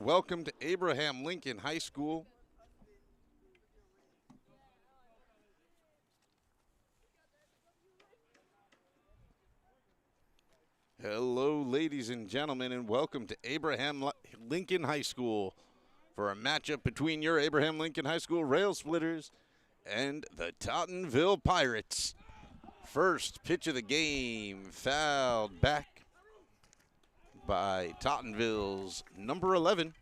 Welcome to Abraham Lincoln High School. Hello, ladies and gentlemen, and welcome to Lincoln High School for a matchup between your Abraham Lincoln High School Railsplitters and the Tottenville Pirates. First pitch of the game, fouled back by Tottenville's number 11.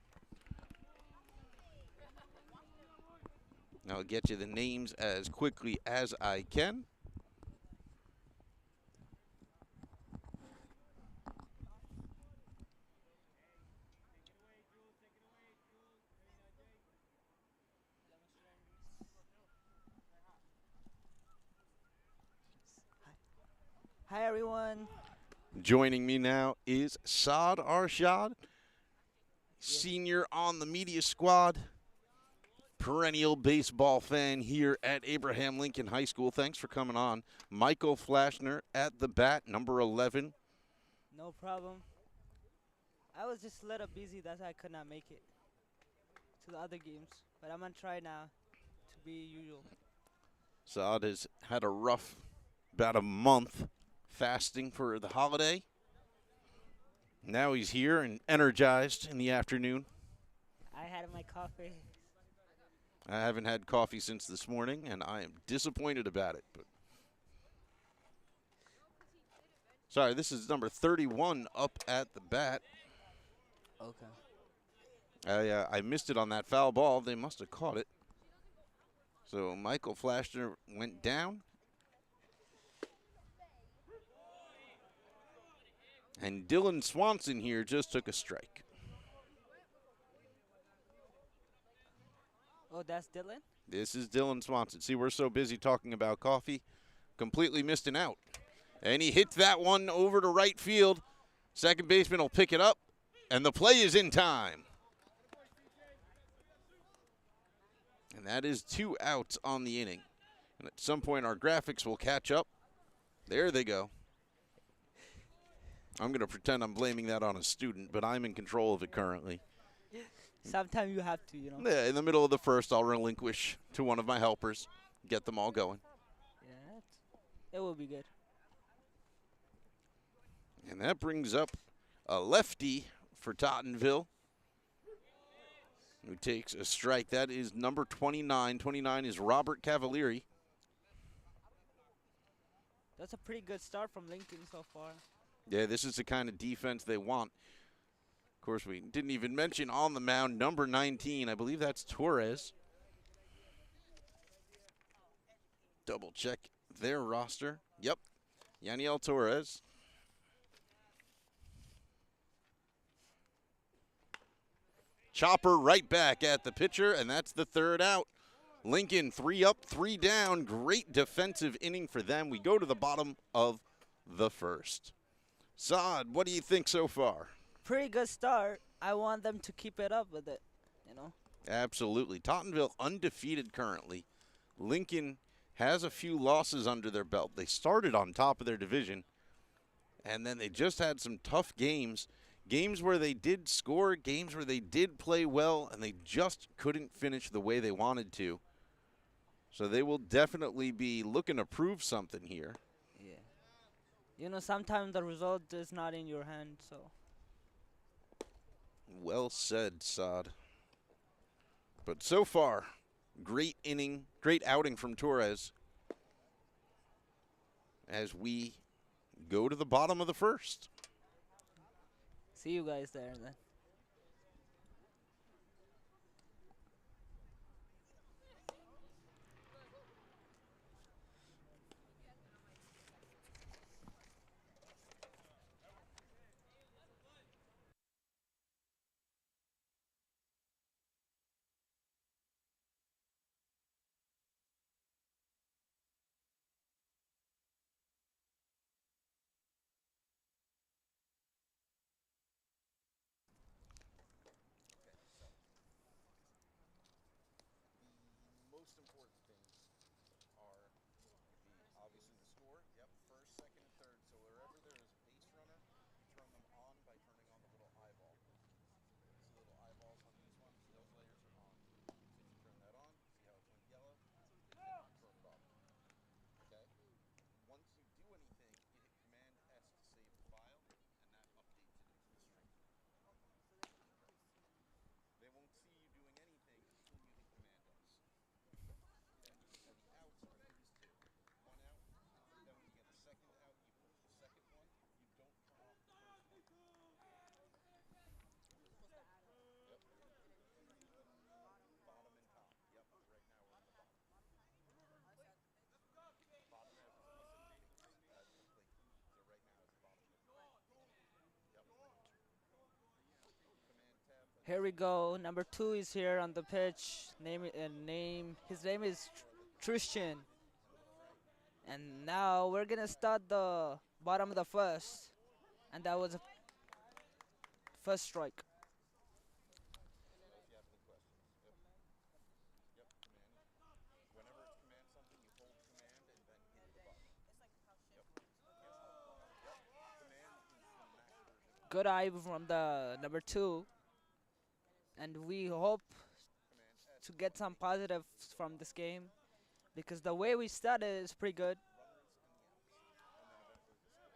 I'll get you the names as quickly as I can. Hi everyone. Joining me now is Saad Arshad, senior on the media squad, perennial baseball fan here at Abraham Lincoln High School. Thanks for coming on. Michael Flashner at the bat, number 11. No problem. I was just a little busy, that's why I could not make it to the other games. But I'm gonna try now to be usual. Saad has had a rough about a month fasting for the holiday. Now he's here and energized in the afternoon. I had my coffee. I haven't had coffee since this morning, and I am disappointed about it. But sorry, this is number 31 up at the bat. Okay. I missed it on that foul ball. They must have caught it. So Michael Flashner went down. And Dylan Swanson here just took a strike. Oh, that's Dylan? This is Dylan Swanson. See, we're so busy talking about coffee, completely missed an out. And he hits that one over to right field. Second baseman will pick it up, and the play is in time. And that is 2 outs on the inning. And at some point, our graphics will catch up. There they go. I'm going to pretend I'm blaming that on a student, but I'm in control of it currently. Sometimes you have to, you know. Yeah, in the middle of the first, I'll relinquish to one of my helpers, get them all going. Yeah, it will be good. And that brings up a lefty for Tottenville, who takes a strike. That is number 29. 29 is Robert Cavalieri. That's a pretty good start from Lincoln so far. Yeah, this is the kind of defense they want. Of course, we didn't even mention on the mound number 19. I believe that's Torres. Double check their roster. Yep, Yaniel Torres. Chopper right back at the pitcher, and that's the third out. Lincoln 3 up, 3 down. Great defensive inning for them. We go to the bottom of the first. Saad, what do you think so far? Pretty good start. I want them to keep it up with it, you know. Absolutely. Tottenville undefeated currently. Lincoln has a few losses under their belt. They started on top of their division, and then they just had some tough games. Games where they did score, games where they did play well, and they just couldn't finish the way they wanted to. So they will definitely be looking to prove something here. Yeah. You know, sometimes the result is not in your hand, so. Well said, Saad. But so far, great inning, great outing from Torres as we go to the bottom of the first. See you guys there then. Most important things are obviously the score. Yep, first, second, and third. So wherever there is a base runner, you turn them on by turning on the little eyeball. This little eyeball Here we go. Number 2 is here on the pitch. His name is Tristan. And now we're gonna start the bottom of the first, and that was a first strike. Good eye from the number 2, and we hope to get some positives from this game because the way we started is pretty good.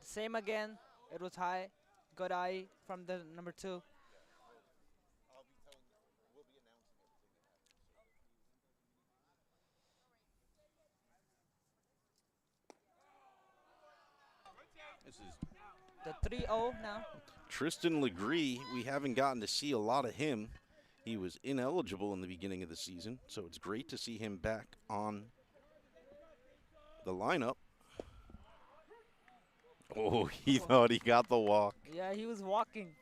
Same again, it was high. Good eye from the number 2. This is The 3-0 now. Tristan Legree. We haven't gotten to see a lot of him. He was ineligible in the beginning of the season, so it's great to see him back on the lineup. Oh, he thought he got the walk. Yeah, he was walking.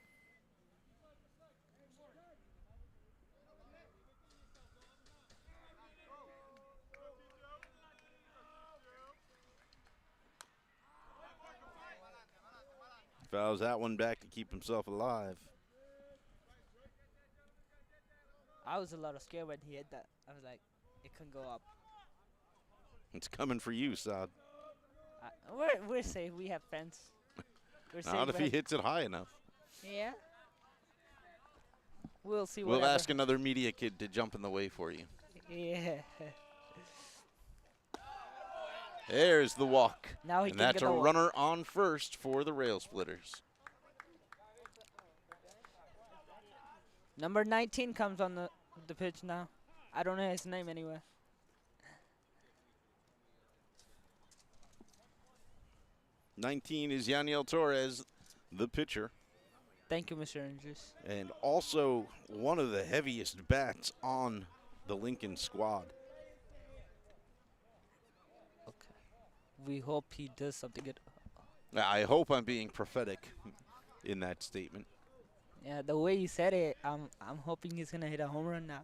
Fouls that one back to keep himself alive. I was a little scared when he hit that. I was like, it couldn't go up. It's coming for you, Saad. We're safe. We have fence. We're safe. Not if he hits it high enough. Yeah. We'll see. We'll whatever. ask another media kid to jump in the way for you. Yeah. There's the walk. Now he And can that's get a the runner on first for the Railsplitters. Number 19 comes on the pitch now. I don't know his name anyway. '19 is Yaniel Torres, the pitcher, Thank you, Mr. Andrews. and also one of the heaviest bats on the Lincoln squad. Okay. We hope he does something good. I hope I'm being prophetic in that statement. Yeah, the way you said it, I'm hoping he's gonna hit a home run now.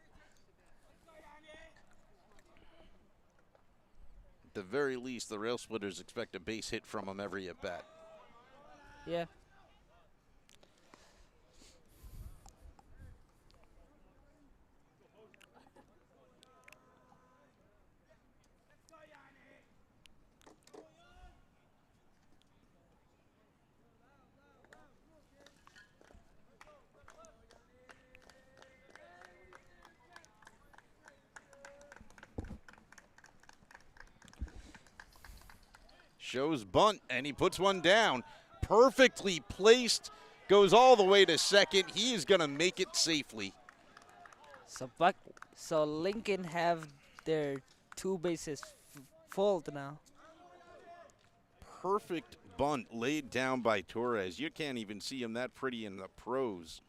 At the very least, the Railsplitters expect a base hit from him every at bat. Yeah. Shows bunt, and he puts one down. Perfectly placed, goes all the way to second. He is going to make it safely. So Lincoln have their 2 bases full now. Perfect bunt laid down by Torres. You can't even see him that pretty in the pros.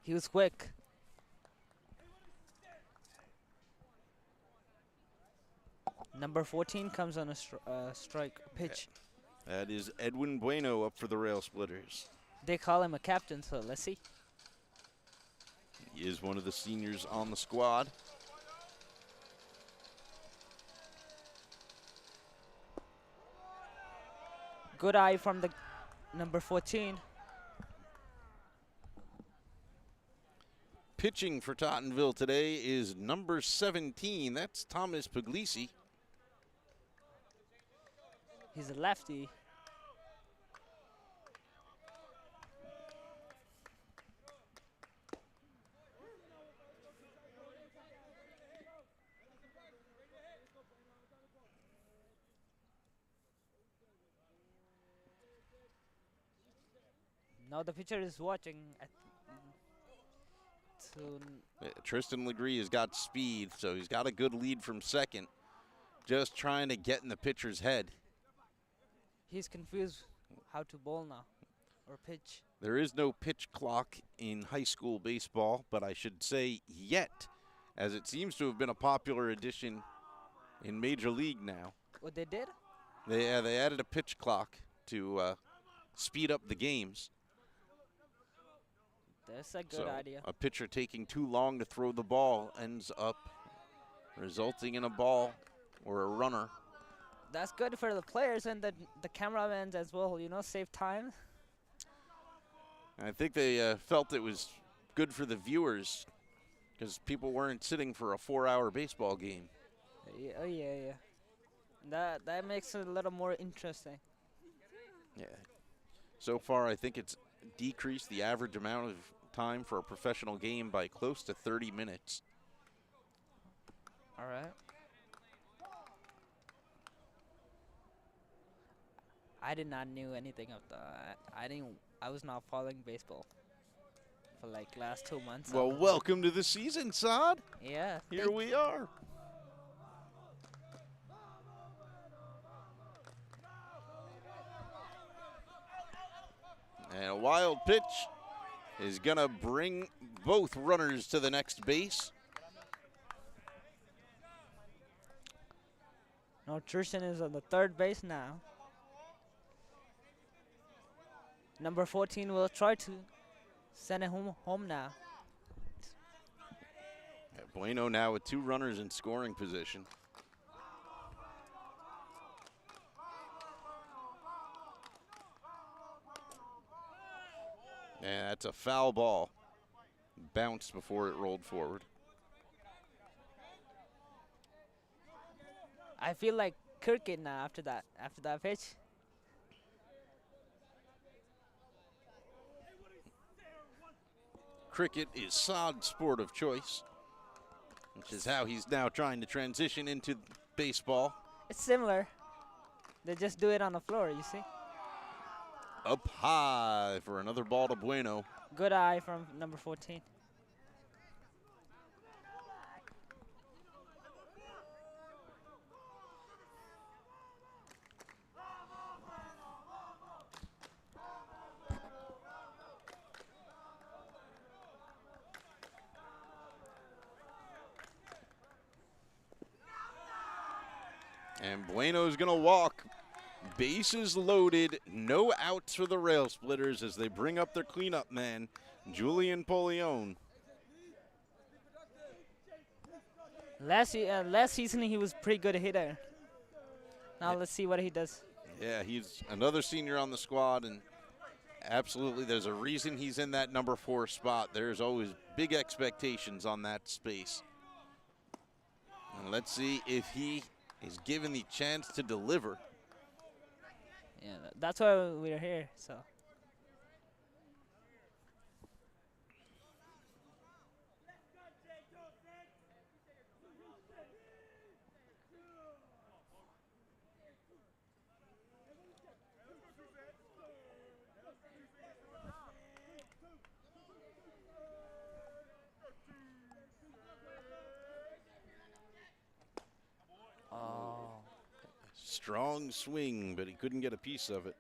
He was quick. Number 14 comes on a strike pitch. That is Edwin Bueno up for the Railsplitters. They call him a captain, so let's see. He is one of the seniors on the squad. Good eye from the number 14. Pitching for Tottenville today is number 17. That's Thomas Puglisi. He's a lefty. Now the pitcher is watching. Tristan Legree has got speed, so he's got a good lead from second. Just trying to get in the pitcher's head. He's confused how to bowl now or pitch. There is no pitch clock in high school baseball, but I should say yet, as it seems to have been a popular addition in Major League now. What they did? They added a pitch clock to speed up the games. That's a good So idea. a pitcher taking too long to throw the ball ends up resulting in a ball or a runner. That's good for the players and the cameramen as well. You know, save time. I think they felt it was good for the viewers because people weren't sitting for a 4-hour baseball game. Yeah, oh yeah, yeah. That makes it a little more interesting. Yeah. So far, I think it's decreased the average amount of time for a professional game by close to 30 minutes. All right. I did not knew anything of that. I didn't. I was not following baseball for like last 2 months. Well, welcome to the season, Saad. Yeah. Here we are. And a wild pitch is going to bring both runners to the next base. No, Tristan is on the third base now. Number 14 will try to send it home now. Bueno now with 2 runners in scoring position. And that's a foul ball. Bounced before it rolled forward. I feel like cricket now after that pitch. Cricket is Saad's sport of choice, which is how he's now trying to transition into baseball. It's similar. They just do it on the floor, you see. Up high for another ball to Bueno. Good eye from number 14. And Bueno's going to walk. Bases loaded. No outs for the Railsplitters as they bring up their cleanup man, Julian Polion. Last season he was pretty good hitter. Now let's see what he does. Yeah, he's another senior on the squad, and absolutely there's a reason he's in that number 4 spot. There's always big expectations on that space. And let's see if he is given the chance to deliver. Yeah, that's why we're here. So. Oh. Strong swing, but he couldn't get a piece of it.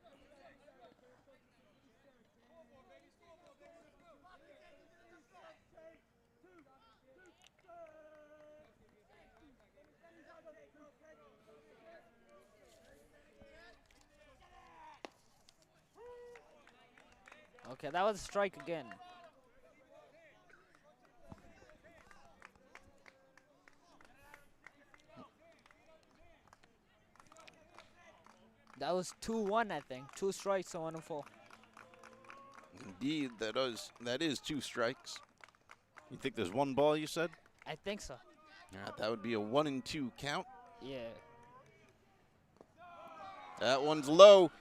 Okay, that was a strike again. That was 2-1, I think. 2 strikes and 1 full. Indeed, that is 2 strikes. You think there's 1 ball, you said? I think so. That would be a 1-2 count. Yeah. That one's low.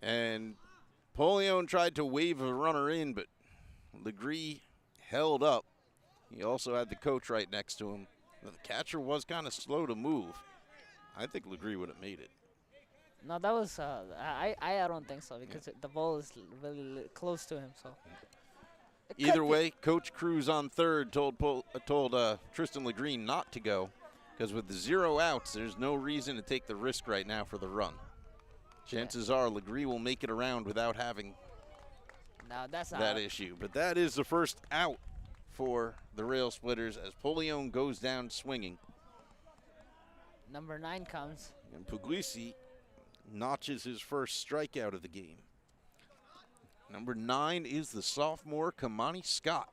And Polion tried to wave a runner in, but Legree held up. He also had the coach right next to him. The catcher was kind of slow to move. I think Legree would have made it. No, that was I don't think so because the ball is really close to him. So. Either way, Coach Cruz on third told Tristan Legree not to go because with the 0 outs, there's no reason to take the risk right now for the run. Chances are Legree will make it around without having that issue. But that is the first out for the Railsplitters as Polion goes down swinging. Number 9 comes. And Puglisi notches his first strikeout of the game. Number 9 is the sophomore Kamani Scott.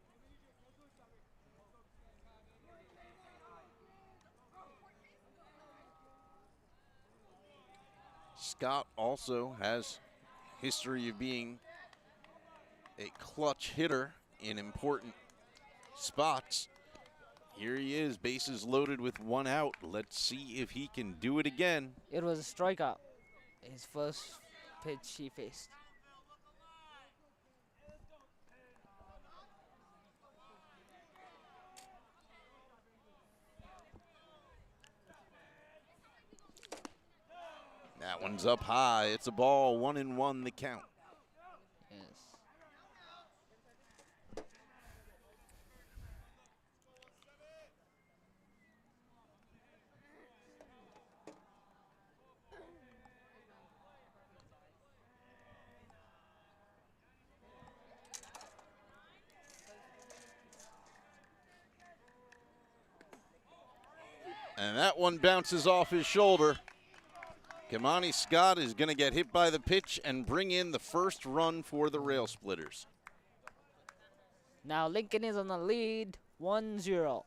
Scott also has history of being a clutch hitter in important spots. Here he is, bases loaded with 1 out. Let's see if he can do it again. It was a strikeout. His first pitch he faced. That one's up high. It's a ball, 1-1 the count. Yes. And that one bounces off his shoulder. Kamani Scott is going to get hit by the pitch and bring in the first run for the Railsplitters. Now Lincoln is on the lead, 1-0.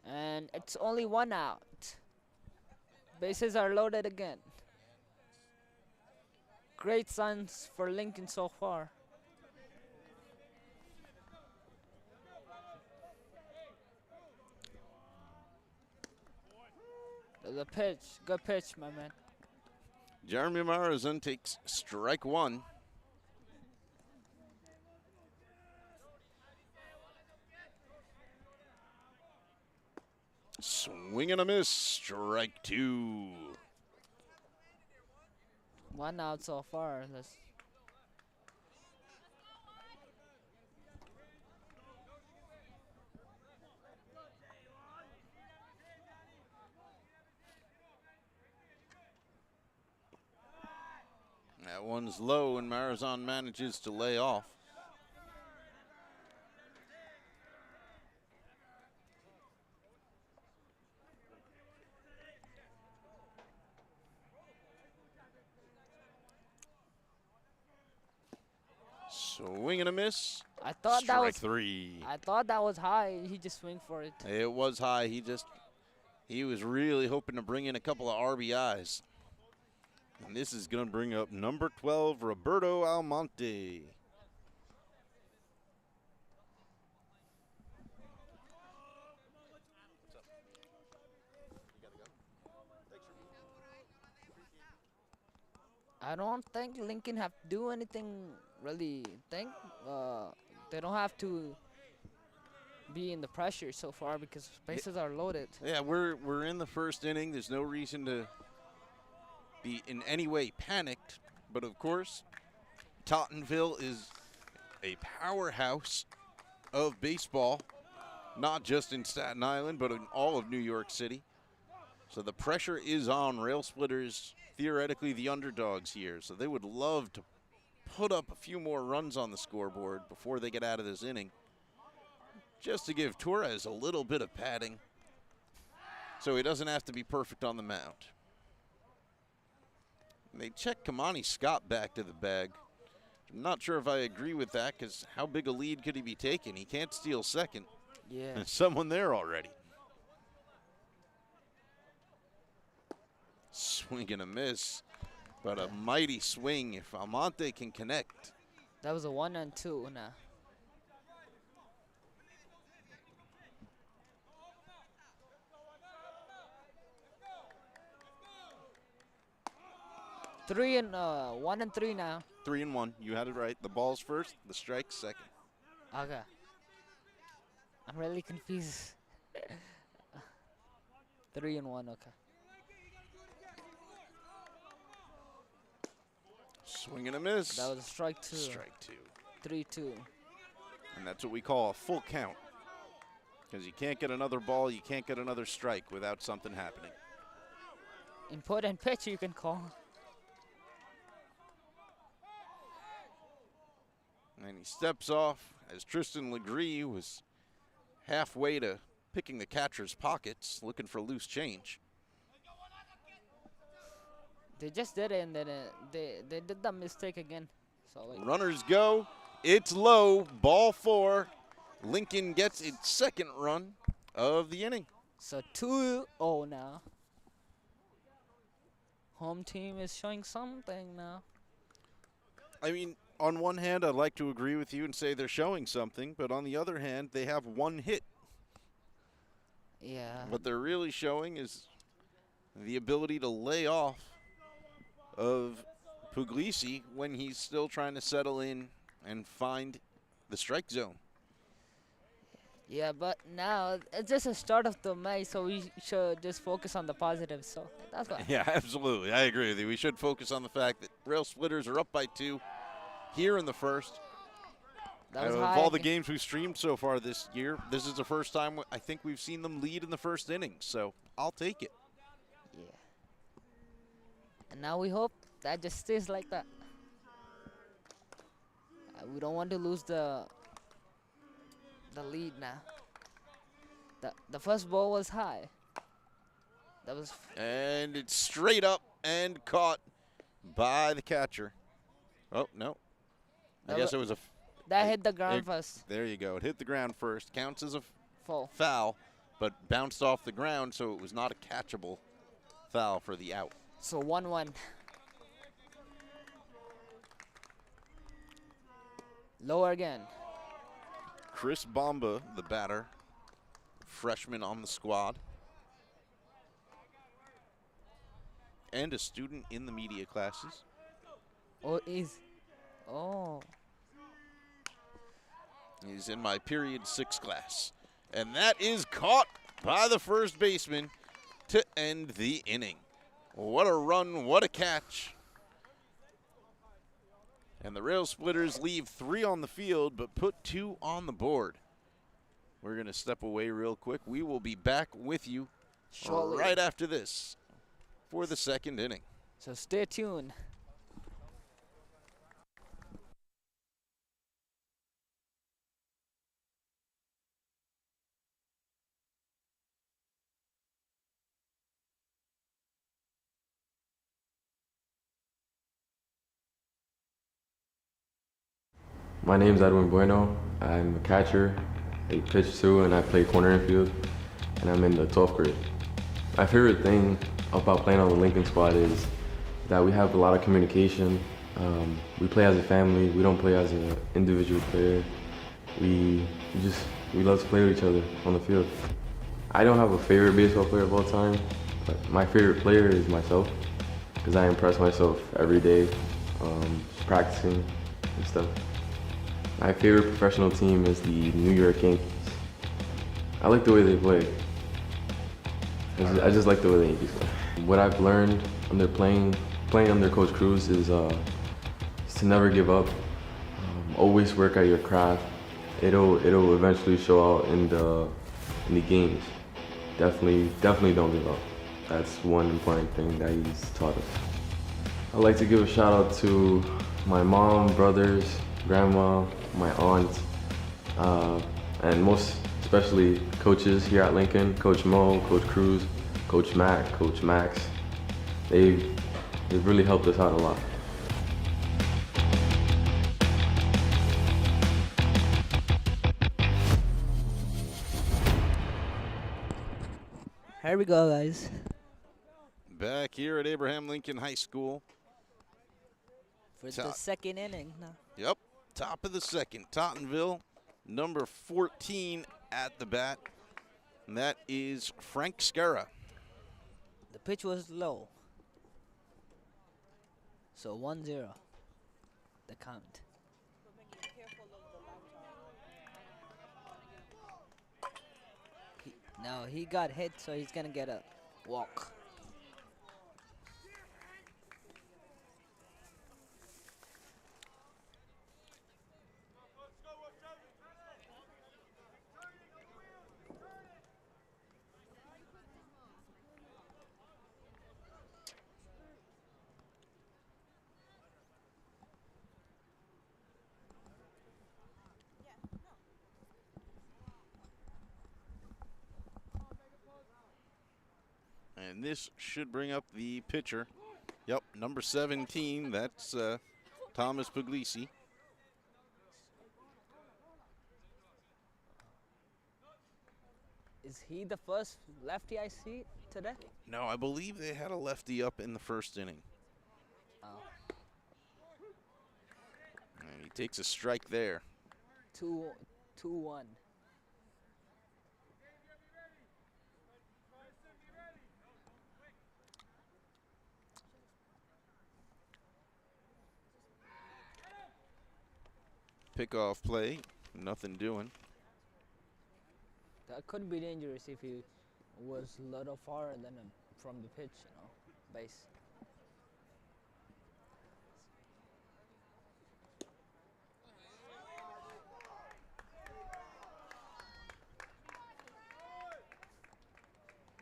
And it's only 1 out. Bases are loaded again. Great signs for Lincoln so far. The pitch, good pitch, my man. Jeremy Marazan takes strike 1. Swing and a miss, strike 2. 1 out so far. That one's low, and Marazan manages to lay off. Swing and a miss. I thought Strike that was 3. I thought that was high. He just swing for it. It was high. He was really hoping to bring in a couple of RBIs. And this is going to bring up number 12, Roberto Almonte. I don't think Lincoln have to do anything really. They don't have to be in the pressure so far because bases are loaded. Yeah, we're in the first inning. There's no reason to be in any way panicked. But of course, Tottenville is a powerhouse of baseball, not just in Staten Island, but in all of New York City. So the pressure is on Railsplitters, theoretically the underdogs here. So they would love to put up a few more runs on the scoreboard before they get out of this inning, just to give Torres a little bit of padding so he doesn't have to be perfect on the mound. And they check Kamani Scott back to the bag. I'm not sure if I agree with that, because how big a lead could he be taking? He can't steal second. Yeah. There's someone there already. Swing and a miss, but a mighty swing if Almonte can connect. That was a 1-2 now. One and three now. 3-1. You had it right. The ball's first, the strike's second. Okay. I'm really confused. 3-1. Okay. Swing and a miss. That was a strike 2. Strike 2. 3-2. And that's what we call a full count. Because you can't get another ball, you can't get another strike without something happening. Important pitch you can call. And he steps off as Tristan Legree was halfway to picking the catcher's pockets, looking for loose change. They just did it, and then they did that mistake again. So like, Runners go. It's low. Ball 4. Lincoln gets its second run of the inning. so 2-0 now. Home team is showing something now. I mean, on one hand, I'd like to agree with you and say they're showing something, but on the other hand, they have one hit. Yeah. What they're really showing is the ability to lay off of Puglisi when he's still trying to settle in and find the strike zone. Yeah, but now it's just a start of the match, so we should just focus on the positives. So that's why. Yeah, absolutely. I agree with you. We should focus on the fact that Railsplitters are up by 2 here in the first. That was Of high. all the games we've streamed so far this year, this is the first time I think we've seen them lead in the first inning, so I'll take it. Yeah. And now we hope that just stays like that. We don't want to lose the lead now. The first ball was high. That was And it's straight up and caught by the catcher. Oh, no. I guess it was a that hit the ground it- first. There you go. It hit the ground first. Counts as a Full. foul, but bounced off the ground, so it was not a catchable foul for the out. So 1-1. Lower again. Chris Bomba, the batter, freshman on the squad, and a student in the media classes. Oh, oh. He's in my period 6 class. And that is caught by the first baseman to end the inning. What a run, what a catch. And the Railsplitters leave 3 on the field, but put 2 on the board. We're going to step away real quick. We will be back with you Shortly. right after this for the second inning. So stay tuned. My name is Edwin Bueno. I'm a catcher. I pitch too, and I play corner infield, and I'm in the 12th grade. My favorite thing about playing on the Lincoln squad is that we have a lot of communication. We play as a family. We don't play as an individual player. We love to play with each other on the field. I don't have a favorite baseball player of all time, but my favorite player is myself, because I impress myself every day, practicing and stuff. My favorite professional team is the New York Yankees. I like the way they play. I just like the way the Yankees play. What I've learned under playing under Coach Cruz is to never give up. Always work at your craft. It'll eventually show out in the games. Definitely don't give up. That's one important thing that he's taught us. I'd like to give a shout out to my mom, brothers, grandma, my aunt, and most especially coaches here at Lincoln, Coach Mo, Coach Cruz, Coach Mac, Coach Max. They've really helped us out a lot. Here we go, guys. Back here at Abraham Lincoln High School. For the second inning now. Yep, top of the second. Tottenville, number 14 at the bat. And that is Frank Scarra. The pitch was low. So 1-0. The count. Now he got hit, so he's gonna get a walk. And this should bring up the pitcher. Yep, number 17. That's Thomas Puglisi. Is he the first lefty I see today? No, I believe they had a lefty up in the first inning. Oh. And he takes a strike there. 2-1. Pickoff play, nothing doing. That could be dangerous if he was a little farther than from the pitch, base.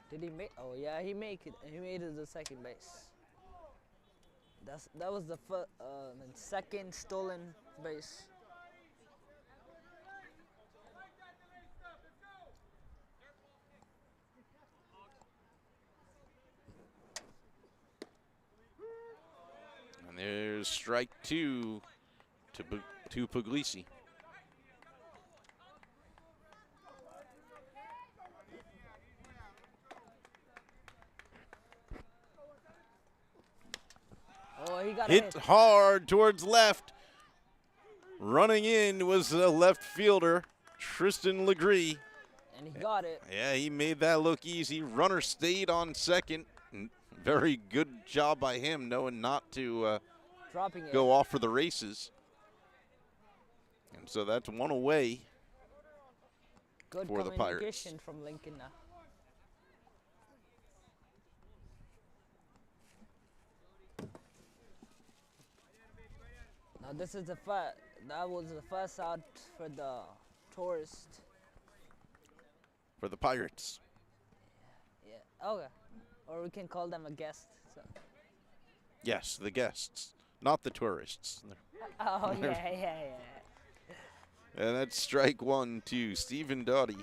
Did he make? Oh yeah, he made it. He made it to second base. That was the second stolen base. And there's strike 2 to Puglisi. Oh, he got Hit hard towards left. Running in was the left fielder, Tristan Legree. And he got it. Yeah, he made that look easy. Runner stayed on second. Very good job by him, knowing not to Dropping it. go off for the races. And so that's one away Good for the Pirates. communication from Lincoln now. Now this is that was the first out for the tourist. For the Pirates. Yeah. Okay. Or we can call them a guest. So. Yes, the guests, not the tourists. Oh yeah. And that's strike 1 to Stephen Doughty.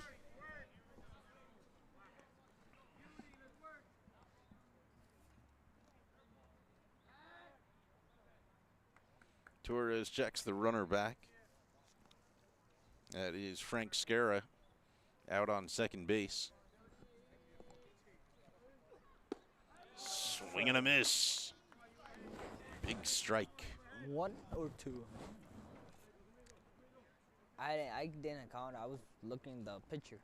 Torres checks the runner back. That is Frank Scara out on second base. Swing and a miss. Big strike. 1 or 2. I didn't count. I was looking the picture.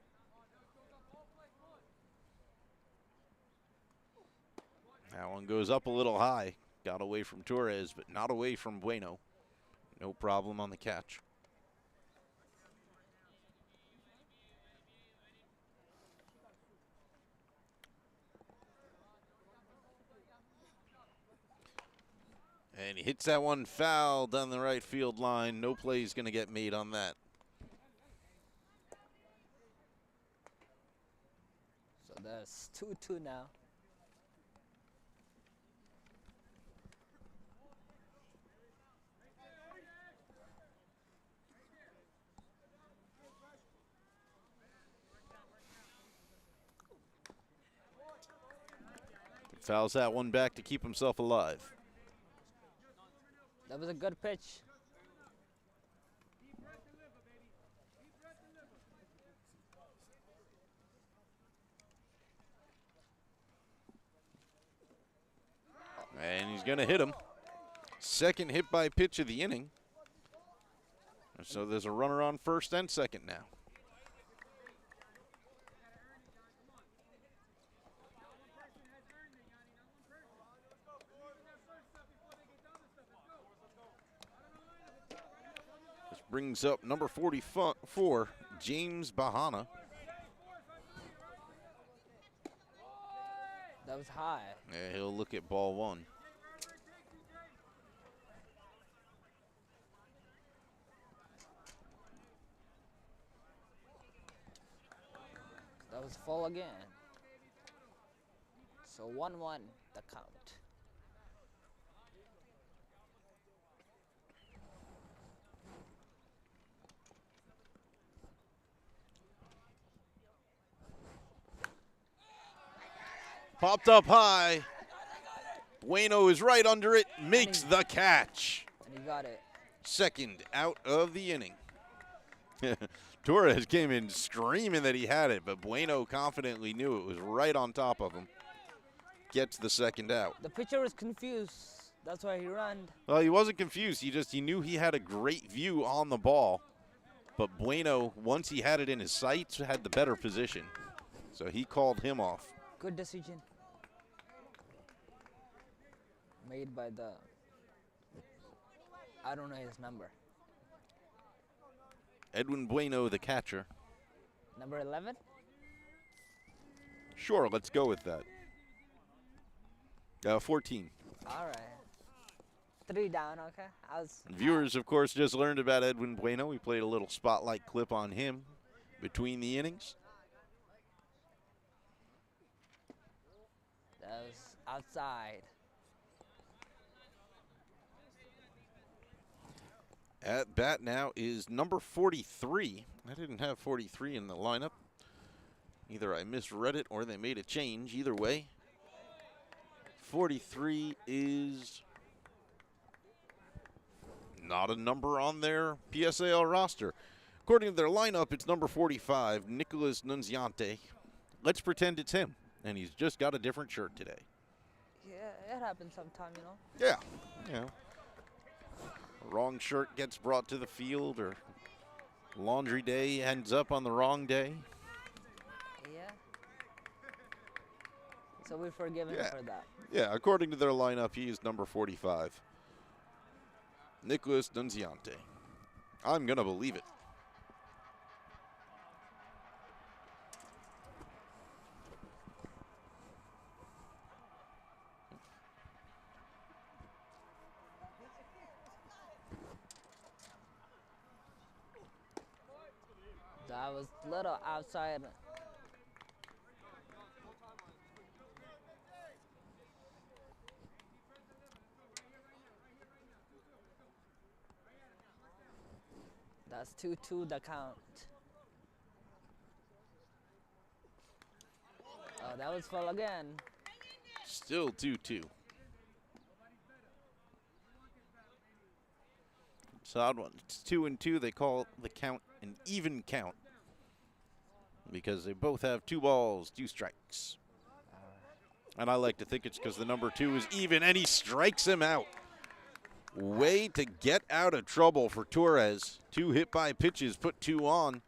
That one goes up a little high. Got away from Torres, but not away from Bueno. No problem on the catch. And he hits that one foul down the right field line. No play is going to get made on that. So that's 2-2 now. Fouls that one back to keep himself alive. That was a good pitch. And he's going to hit him. Second hit by pitch of the inning. So there's a runner on first and second now. This brings up number 44, James Bahana. That was high. Yeah, he'll look at ball 1. That was full again. So 1-1 the count. Popped up high. Bueno is right under it, makes the catch. And He got it. Second out of the inning. Torres came in screaming that he had it, but Bueno confidently knew it was right on top of him. Gets the second out. The pitcher was confused. That's why he ran. Well, he wasn't confused. He knew he had a great view on the ball. But Bueno, once he had it in his sights, had the better position. So he called him off. Good decision. Made by the, I don't know his number. Edwin Bueno, the catcher. Number 11? Sure, let's go with that. 14. All right. 3 down, okay. Viewers, of course, just learned about Edwin Bueno. We played a little spotlight clip on him between the innings. That was outside. At bat now is number 43. I didn't have 43 in the lineup. Either I misread it or they made a change. Either way, 43 is not a number on their PSAL roster. According to their lineup, it's number 45, Nicholas Nunziante. Let's pretend it's him, and he's just got a different shirt today. Yeah, it happens sometime, you know. Yeah, you know. Wrong shirt gets brought to the field, or laundry day ends up on the wrong day. Yeah. So we forgive him for that. Yeah, according to their lineup, he is number 45. Nicholas Nunziante. I'm going to believe it. That was a little outside. That's 2-2 the count. Oh, that was full again. Still 2-2. It's an odd one. It's 2-2. They call the count an even count because they both have 2 balls, 2 strikes. And I like to think it's because the number 2 is even, and he strikes him out. Way to get out of trouble for Torres. 2 hit by pitches, put 2 on,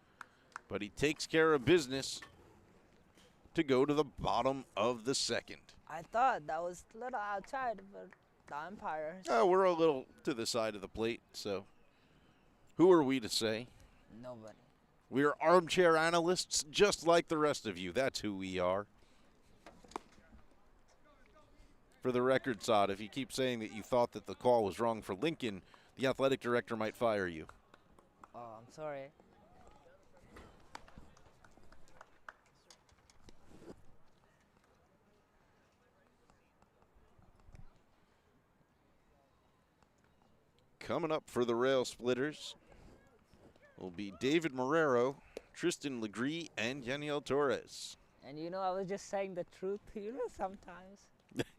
but he takes care of business to go to the bottom of the second. I thought that was a little outside, but the umpire. We're a little to the side of the plate, so who are we to say? Nobody. We are armchair analysts just like the rest of you. That's who we are. For the record, Saad, if you keep saying that you thought that the call was wrong for Lincoln, the athletic director might fire you. Oh, I'm sorry. Coming up for the Railsplitters will be David Marrero, Tristan Legree, and Yaniel Torres. And you know, I was just saying the truth. You know, sometimes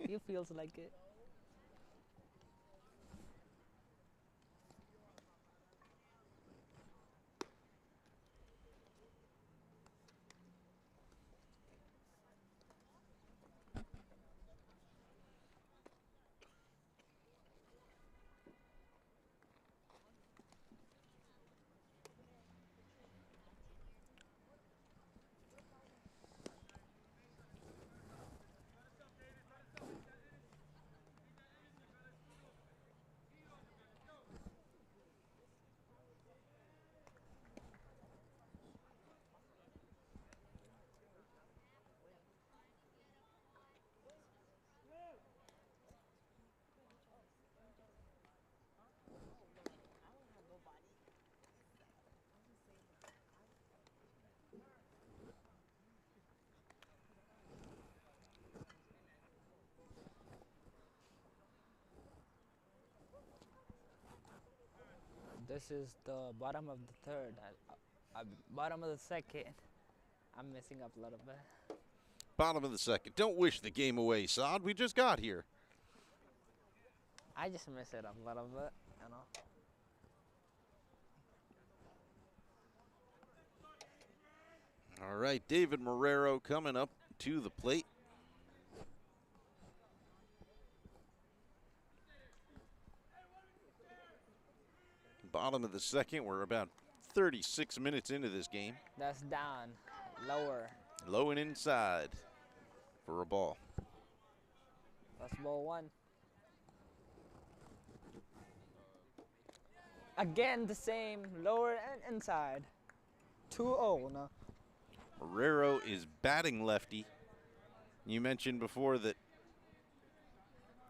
you feels like it. This is the bottom of the third. Bottom of the second. I'm messing up a little bit. Bottom of the second. Don't wish the game away, Saad. We just got here. I just mess it up a little bit. know. All right, David Marrero coming up to the plate. Bottom of the second, we're about 36 minutes into this game. That's down, lower. Low and inside for a ball. That's ball one. Again, the same, lower and inside. 2-0 now. Marrero is batting lefty. You mentioned before that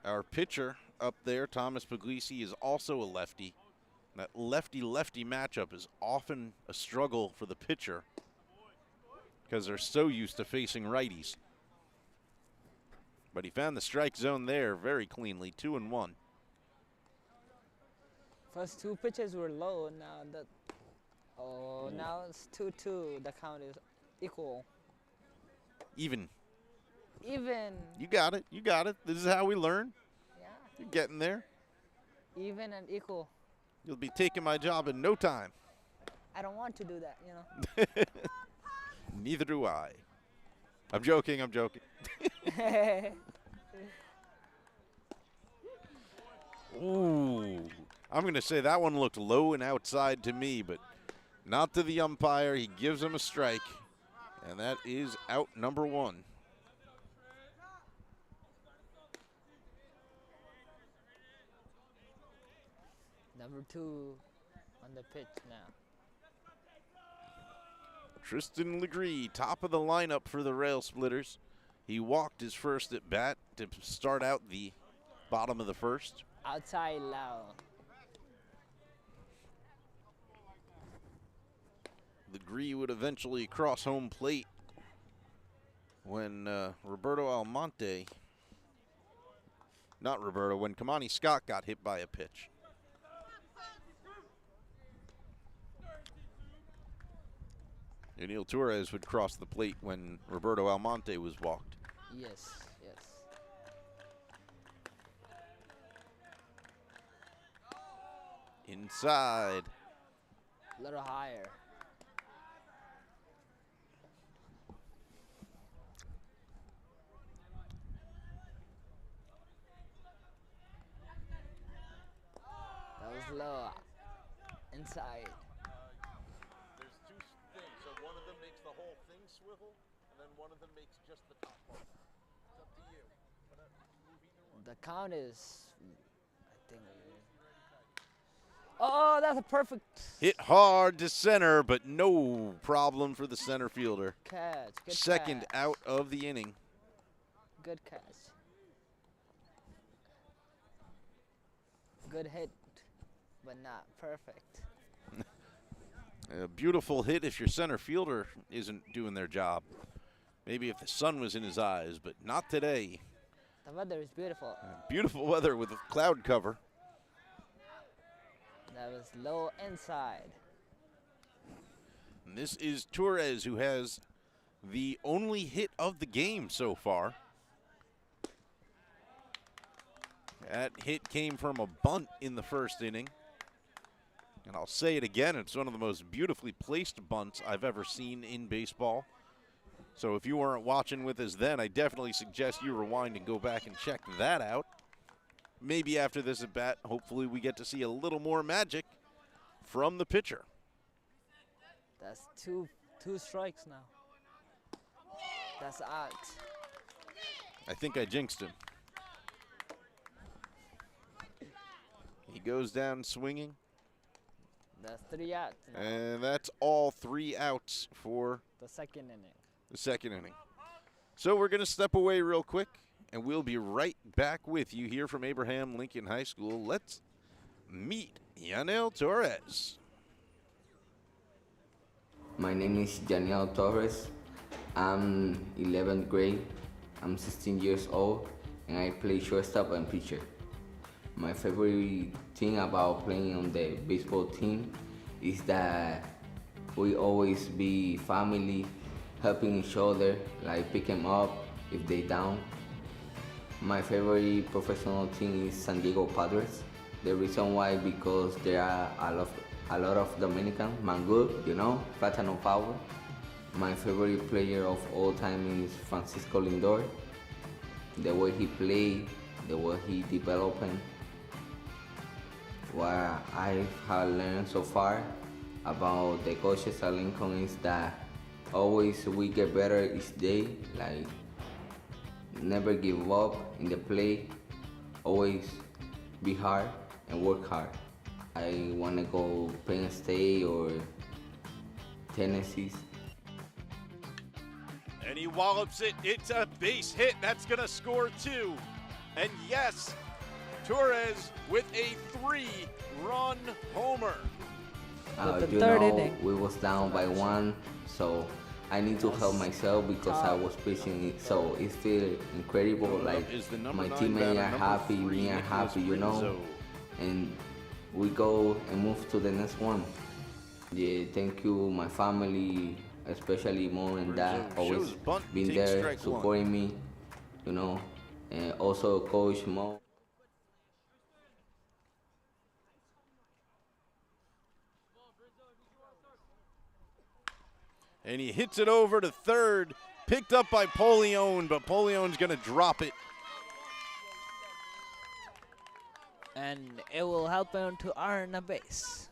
our pitcher up there, Thomas Puglisi, is also a lefty. That lefty-lefty matchup is often a struggle for the pitcher because they're so used to facing righties. But he found the strike zone there very cleanly, 2-1. First two pitches were low. Now it's 2-2. The count is equal. Even. Even. You got it. You got it. This is how we learn. Yeah. You're getting there. Even and equal. You'll be taking my job in no time. I don't want to do that, you know. Neither do I. I'm joking. I'm joking. Ooh. I'm going to say that one looked low and outside to me, but not to the umpire. He gives him a strike, and that is out number one. Number 2 on the pitch now. Tristan Legree, top of the lineup for the Railsplitters. He walked his first at bat to start out the bottom of the first. Outside loud. Legree would eventually cross home plate when when Kamani Scott got hit by a pitch. Neil Torres would cross the plate when Roberto Almonte was walked. Yes, yes. Inside. A little higher. That was low. Inside. There's two things. So one of them makes the whole thing swivel, and then one of them makes just the top part. It's up to you. But move either one. The count is, I think. Oh, that's a perfect Hit hard to center, but no problem for the center fielder. catch. Good Second catch. out of the inning. Good catch. Good hit, but not perfect. A beautiful hit if your center fielder isn't doing their job. Maybe if the sun was in his eyes, but not today. The weather is beautiful. Beautiful weather with a cloud cover. That was low inside. And this is Torres, who has the only hit of the game so far. That hit came from a bunt in the first inning. And I'll say it again, it's one of the most beautifully placed bunts I've ever seen in baseball. So if you weren't watching with us then, I definitely suggest you rewind and go back and check that out. Maybe after this at bat, hopefully we get to see a little more magic from the pitcher. That's two strikes now. That's out. I think I jinxed him. He goes down swinging. That's 3 outs now. And that's all 3 outs for The second inning. the second inning. So we're going to step away real quick, and we'll be right back with you here from Abraham Lincoln High School. Let's meet Yanel Torres. My name is Janiel Torres. I'm 11th grade. I'm 16 years old, and I play shortstop and pitcher. My favorite thing about playing on the baseball team is that we always be family, helping each other, like pick them up if they down. My favorite professional team is San Diego Padres. The reason why, because there are a lot of Dominican, Mangul, you know, Platano Power. My favorite player of all time is Francisco Lindor. The way he played, the way he developed, what I have learned so far about the coaches at Lincoln is that always we get better each day, like never give up in the play, always be hard and work hard. I want to go Penn State or Tennessee. And he wallops it. It's a base hit. That's going to score 2. And yes, Torres with a 3-run homer. With the You third know, inning. we was down by 1, so I need to help myself because I was pitching it. So it feels incredible. Like Is the number my 9 teammates batter, are number happy, 3, me are Nicholas happy, you know. Rizzo. And we go and move to the next one. Yeah, thank you, my family, especially mom and dad, Rizzo always shows bunt, been takes there strike 1. supporting me, you know, and also Coach Mo. And he hits it over to third, picked up by Polione, but Polione's going to drop it. And it will help him to earn a base.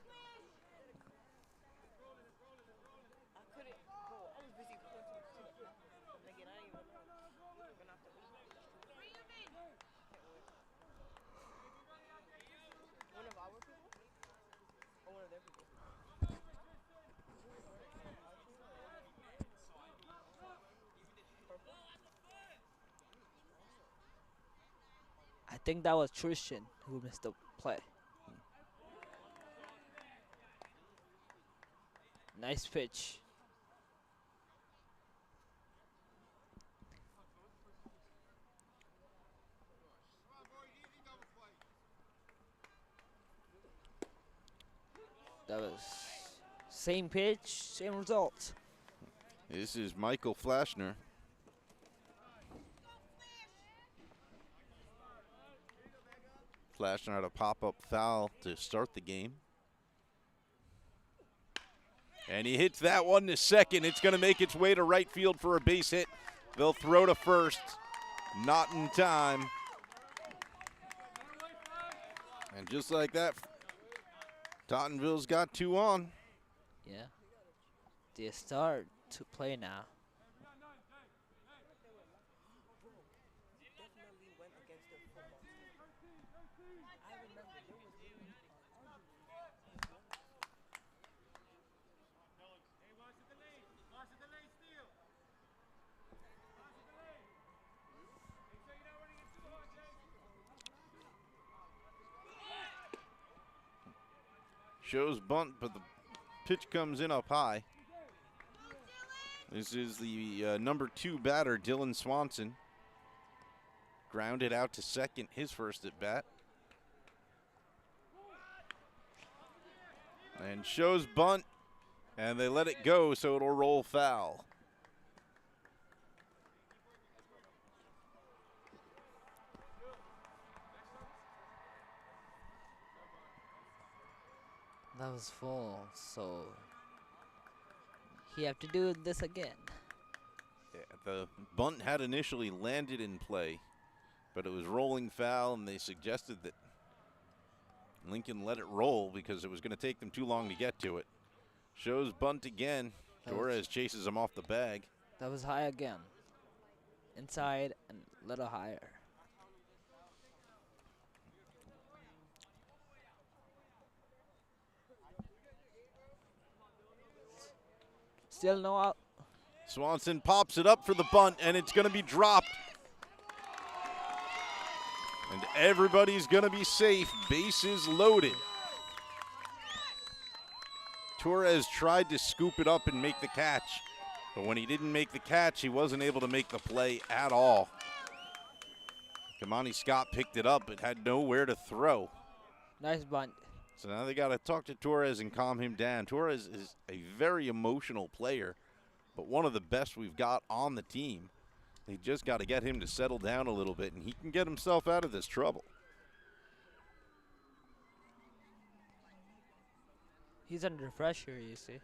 I think that was Tristan who missed the play. Nice pitch. That was same pitch, same result. This is Michael Flashner. Flashner had a pop-up foul to start the game. And he hits that one to second. It's going to make its way to right field for a base hit. They'll throw to first. Not in time. And just like that, Tottenville's got 2 on. Yeah. They start to play now. Shows bunt, but the pitch comes in up high. This is the number 2 batter, Dylan Swanson. Grounded out to second, his first at bat. And shows bunt, and they let it go, so it'll roll foul. That was full, so he have to do this again. Yeah, the bunt had initially landed in play, but it was rolling foul, and they suggested that Lincoln let it roll because it was going to take them too long to get to it. Shows bunt again. Torres chases him off the bag. That was high again. Inside and a little higher. Still no out. Swanson pops it up for the bunt, and it's going to be dropped. And everybody's going to be safe. Bases loaded. Torres tried to scoop it up and make the catch, but when he didn't make the catch, he wasn't able to make the play at all. Kamani Scott picked it up, but had nowhere to throw. Nice bunt. So now they got to talk to Torres and calm him down. Torres is a very emotional player, but one of the best we've got on the team. They just got to get him to settle down a little bit, and he can get himself out of this trouble. He's under pressure, you see.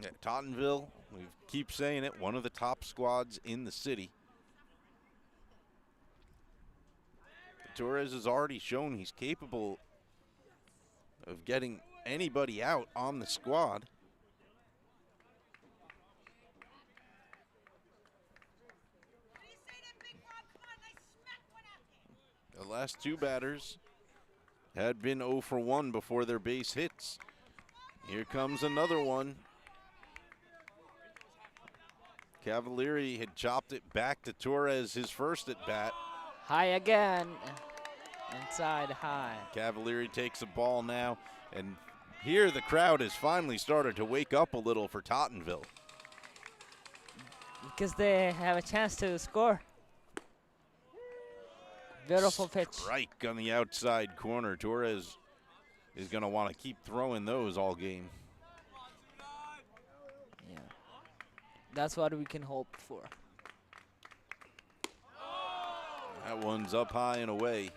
Yeah, Tottenville, we keep saying it, one of the top squads in the city. Torres has already shown he's capable of getting anybody out on the squad. The last two batters had been 0 for 1 before their base hits. Here comes another one. Cavalieri had chopped it back to Torres, his first at bat. High again. Inside high. Cavalieri takes a ball now, and here the crowd has finally started to wake up a little for Tottenville. Because they have a chance to score. Beautiful pitch. Strike on the outside corner. Torres is going to want to keep throwing those all game. Yeah. That's what we can hope for. That one's up high and away.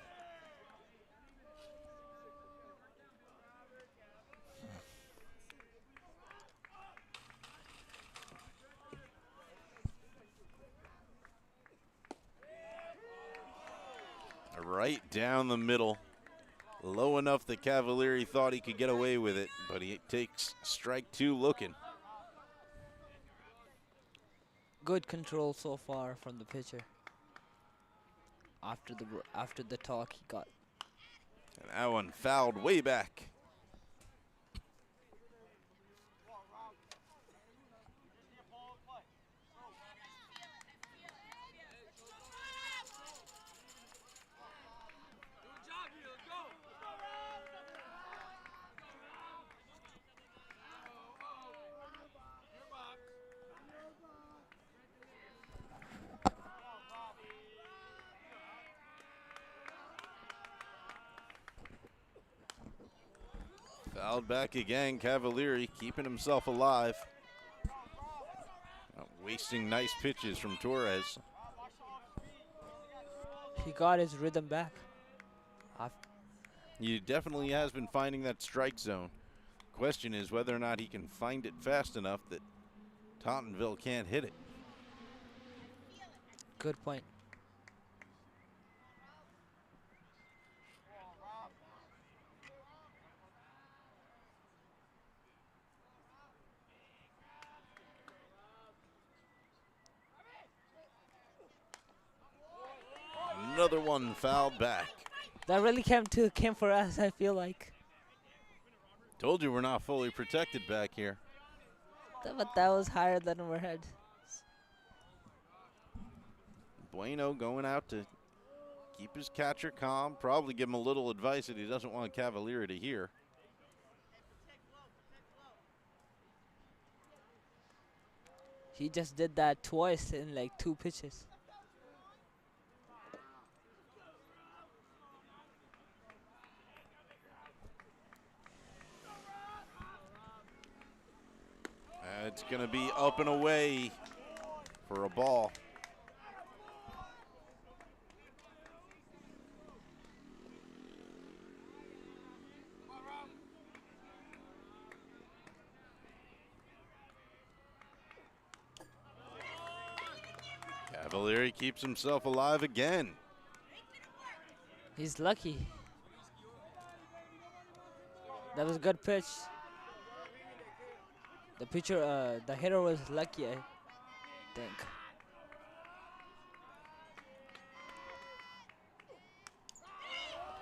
Right down the middle. Low enough that Cavalieri thought he could get away with it, but he takes strike 2 looking. Good control so far from the pitcher. After the talk he got. And that one fouled way back. Fouled back again. Cavalieri keeping himself alive. Not wasting nice pitches from Torres. He got his rhythm back. He definitely has been finding that strike zone. Question is whether or not he can find it fast enough that Tottenville can't hit it. Good point. Another one fouled back. That really came for us, I feel like. Told you we're not fully protected back here. But that was higher than our head. Bueno going out to keep his catcher calm. Probably give him a little advice that he doesn't want Cavalieri to hear. He just did that twice in like 2 pitches. It's going to be up and away for a ball. Cavalieri keeps himself alive again. He's lucky. That was a good pitch. The pitcher, the hitter was lucky, I think.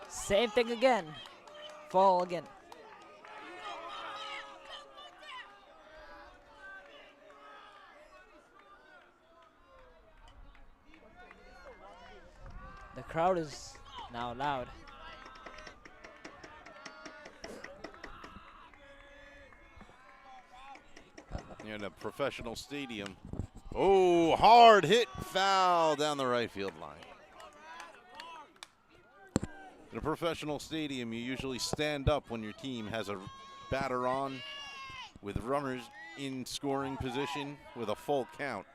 Same thing again. Fall again. The crowd is now loud. In a professional stadium. Oh, hard hit, foul down the right field line. In a professional stadium, you usually stand up when your team has a batter on with runners in scoring position with a full count.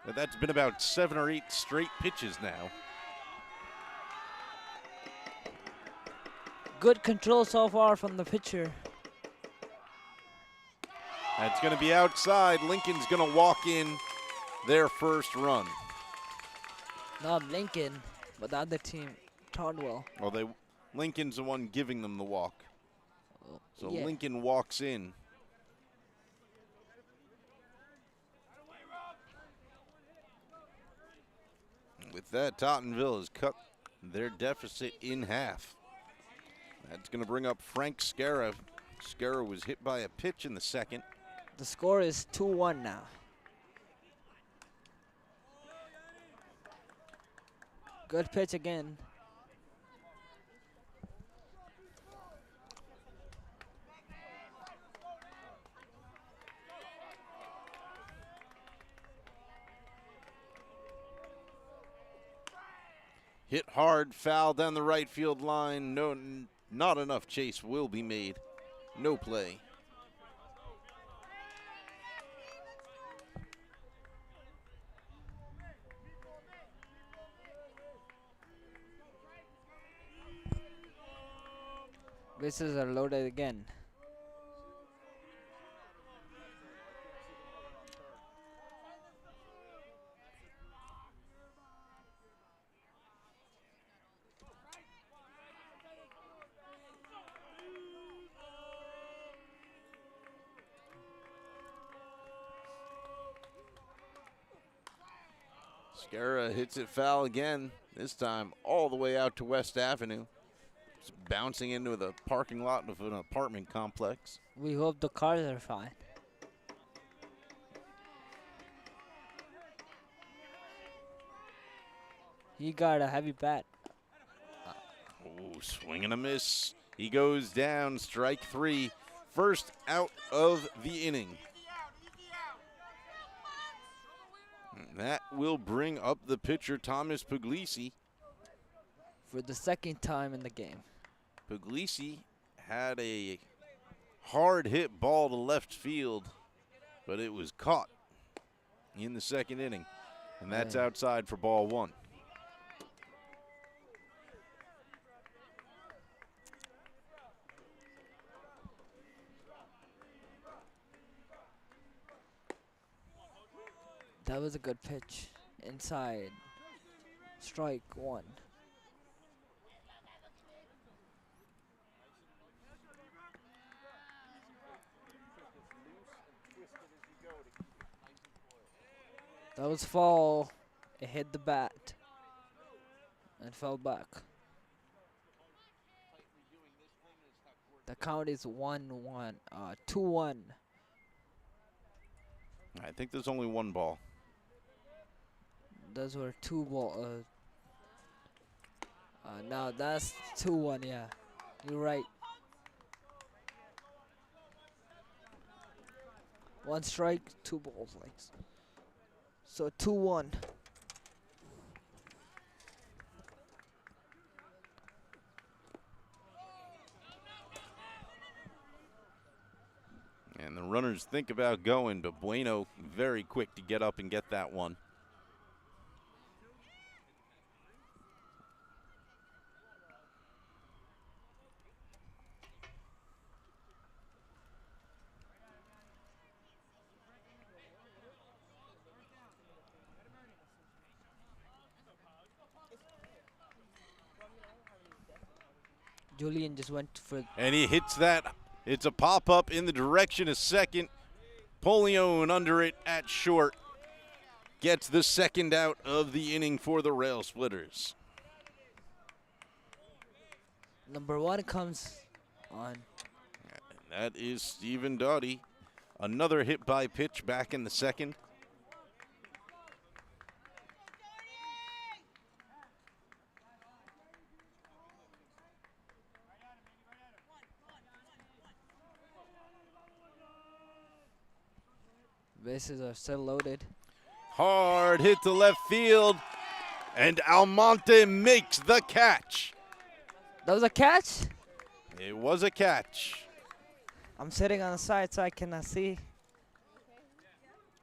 But that's been about 7 or 8 straight pitches now. Good control so far from the pitcher. That's going to be outside. Lincoln's going to walk in their first run. Not Lincoln, but the other team, Tottenville. Well, Lincoln's the one giving them the walk. So Yeah. Lincoln walks in. With that, Tottenville has cut their deficit in half. That's going to bring up Frank Scarra. Scarra was hit by a pitch in the second. The score is 2-1 now. Good pitch again. Hit hard, foul down the right field line. No, not enough chase will be made. No play. Bases are loaded again. Scarra hits it foul again, this time all the way out to West Avenue. It's bouncing into the parking lot of an apartment complex. We hope the cars are fine. He got a heavy bat. Oh, swing and a miss. He goes down, strike three. First out of the inning. And that will bring up the pitcher, Thomas Puglisi. For the second time in the game. Puglisi had a hard hit ball to left field, but it was caught in the second inning. And that's Yeah. outside for ball one. That was a good pitch. Inside. Strike one. That was foul. It hit the bat and fell back. The count is 1-1, 2-1. I think there's only one ball. Those were two ball. Now that's 2-1. Yeah, you're right. One strike, two balls, like so. 2-1. And the runners think about going, but Bueno very quick to get up and get that one. Julian just went for. And he hits that. It's a pop-up in the direction of second. Polion under it at short. Gets the second out of the inning for the Railsplitters. Number one comes on. And that is Stephen Doughty. Another hit by pitch back in the second. Bases are still loaded. Hard hit to left field. And Almonte makes the catch. That was a catch? It was a catch. I'm sitting on the side so I cannot see.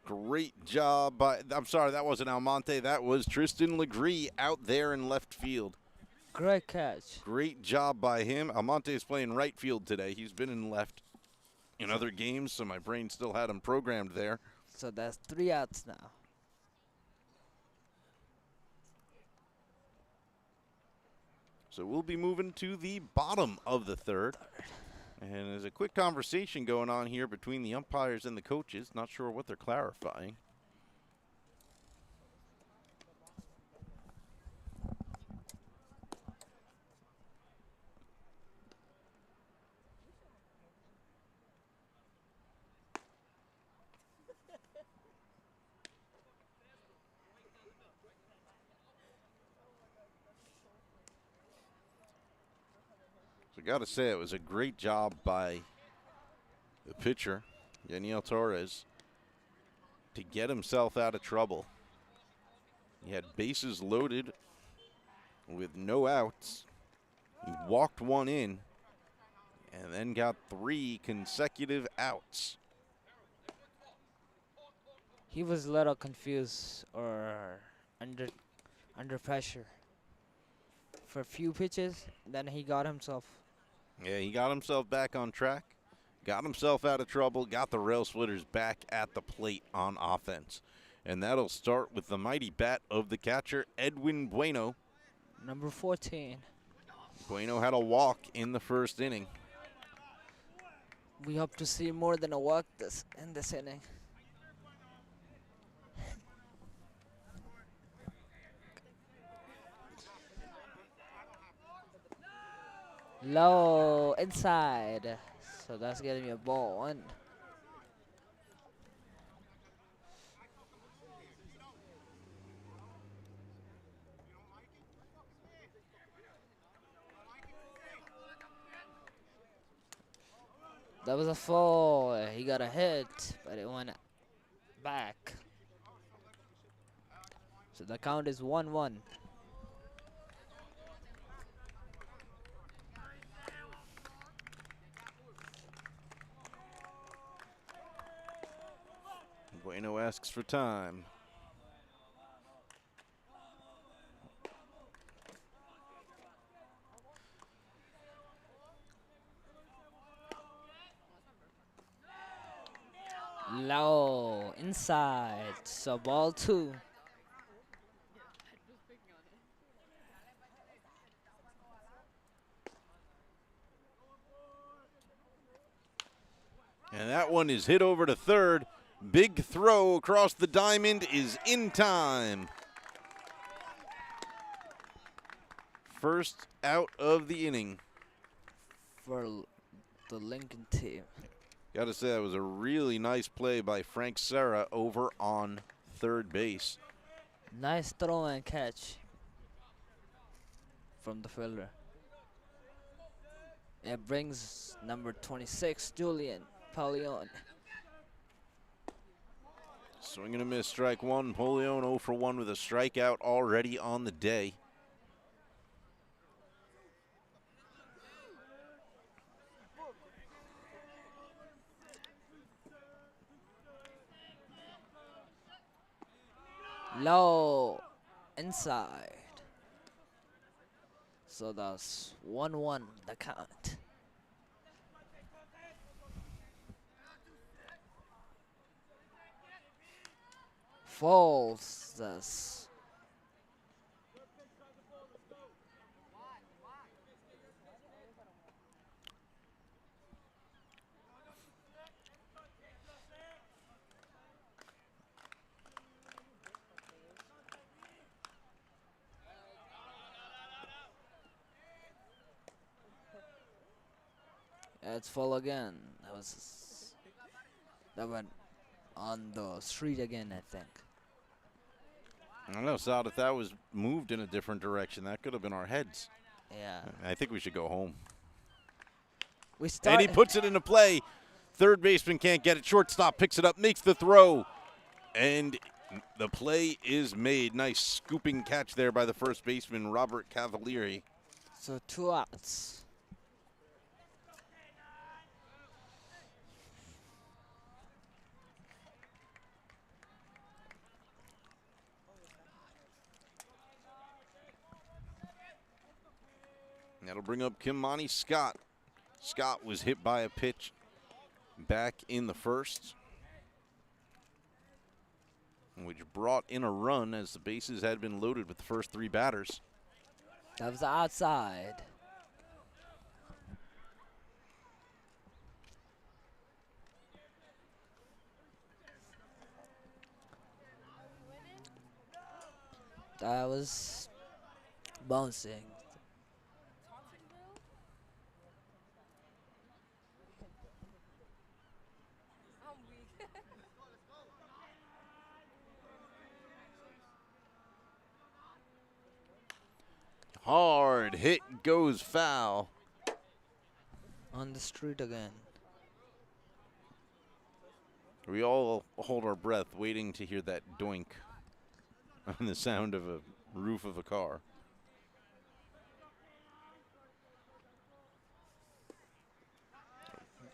Great job by, I'm sorry, that wasn't Almonte. That was Tristan Legree out there in left field. Great catch. Great job by him. Almonte is playing right field today. He's been in left. in other games, so my brain still had him programmed there. So that's 3 outs now. So we'll be moving to the bottom of the third. And there's a quick conversation going on here between the umpires and the coaches. Not sure what they're clarifying. So got to say, it was a great job by the pitcher, Yaniel Torres, to get himself out of trouble. He had bases loaded with no outs. He walked one in and then got 3 consecutive outs. He was a little confused or under pressure for a few pitches. Then he got himself. Yeah, he got himself back on track, got himself out of trouble, got the Railsplitters back at the plate on offense. And that'll start with the mighty bat of the catcher, Edwin Bueno. Number 14. Bueno had a walk in the first inning. We hope to see more than a walk in this inning. Low inside. So that's getting me a ball 1. That was a fall. He got a hit, but it went back. So the count is 1-1. Bueno asks for time. Low inside. So ball 2. And that one is hit over to third. Big throw across the diamond is in time. First out of the inning. For the Lincoln team. Got to say, that was a really nice play by Frank Serra over on third base. Nice throw and catch from the fielder. It brings number 26, Julian Paulion. Swing and a miss, strike 1. Polion 0 for 1 with a strikeout already on the day. Low inside. So that's 1-1 the count. Falls this. It's full again. That went on the street again, I think. I don't know, Sal, if that was moved in a different direction, that could have been our heads. Yeah. I think we should go home. And he puts it into play. Third baseman can't get it. Shortstop picks it up, makes the throw. And the play is made. Nice scooping catch there by the first baseman, Robert Cavalieri. So 2 outs. That'll bring up Kimani Scott. Scott was hit by a pitch back in the first, which brought in a run as the bases had been loaded with the first 3 batters. That was outside. That was bouncing. Hard hit goes foul. On the street again. We all hold our breath waiting to hear that doink on the sound of a roof of a car.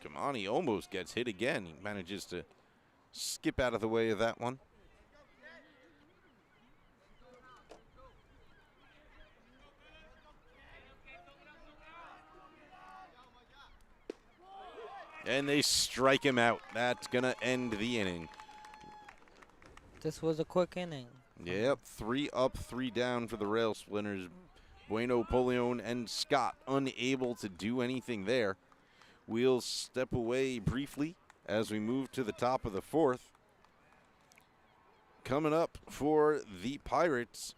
Kamani almost gets hit again. He manages to skip out of the way of that one. And they strike him out. That's going to end the inning. This was a quick inning. Yep, 3 up, 3 down for the Railsplitters. Bueno, Polion, and Scott unable to do anything there. We'll step away briefly as we move to the top of the 4th. Coming up for the Pirates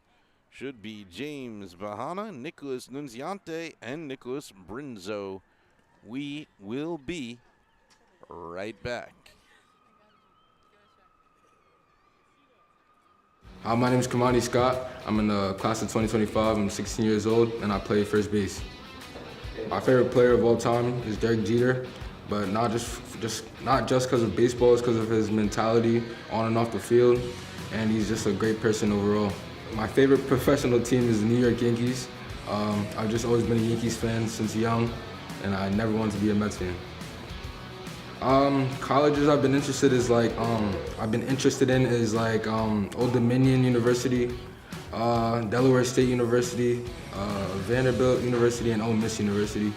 should be James Bahana, Nicholas Nunziante, and Nicholas Brinzo. We will be right back. Hi, my name is Kamani Scott. I'm in the class of 2025. I'm 16 years old, and I play first base. My favorite player of all time is Derek Jeter, but not just because of baseball, it's because of his mentality on and off the field, and he's just a great person overall. My favorite professional team is the New York Yankees. I've just always been a Yankees fan since young, and I never wanted to be a Mets fan. Colleges I've been interested in is Old Dominion University, Delaware State University, Vanderbilt University, and Ole Miss University.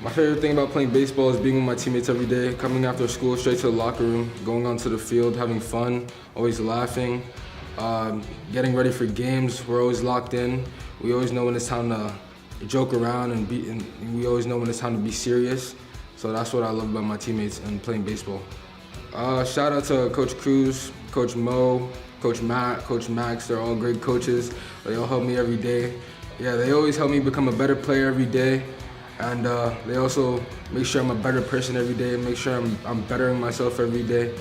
My favorite thing about playing baseball is being with my teammates every day, coming after school straight to the locker room, going onto the field, having fun, always laughing, getting ready for games. We're always locked in. We always know when it's time to joke around, and we always know when it's time to be serious. So that's what I love about my teammates and playing baseball. Shout out to Coach Cruz, Coach Mo, Coach Matt, Coach Max. They're all great coaches. They all help me every day. Yeah, they always help me become a better player every day. And they also make sure I'm a better person every day, make sure I'm bettering myself every day.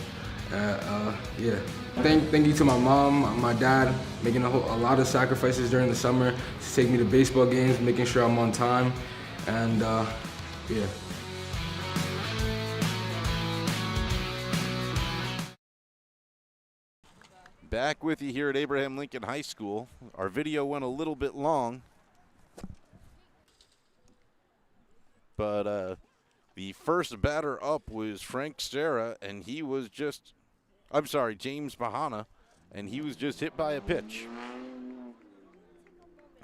Yeah. Thank you to my mom, my dad, making a lot of sacrifices during the summer to take me to baseball games, making sure I'm on time. And yeah. Back with you here at Abraham Lincoln High School. Our video went a little bit long, but the first batter up was Frank Serra, and he was just, James Bahana, and he was just hit by a pitch.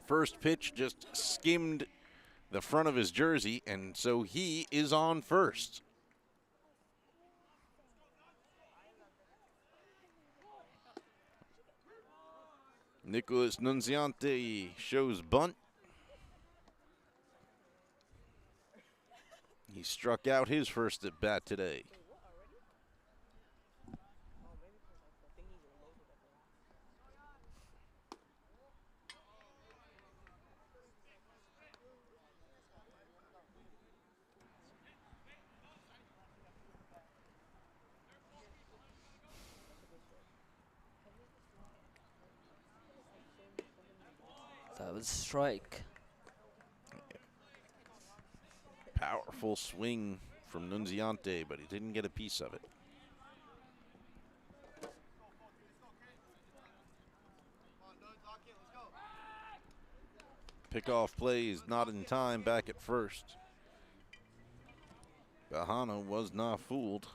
First pitch just skimmed the front of his jersey, and so he is on first. Nicholas Nunziante shows bunt. He struck out his first at bat today. That was a strike. Powerful swing from Nunziante, but he didn't get a piece of it. Pickoff play is not in time back at first. Bahana was not fooled.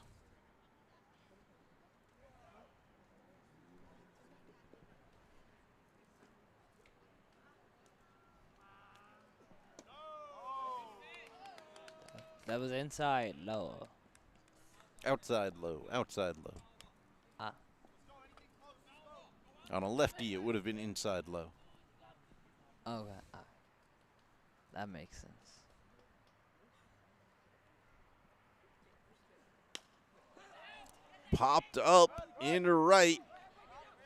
That was inside, low. Outside low, outside low. Ah. On a lefty, it would have been inside low. Okay. That makes sense. Popped up into right.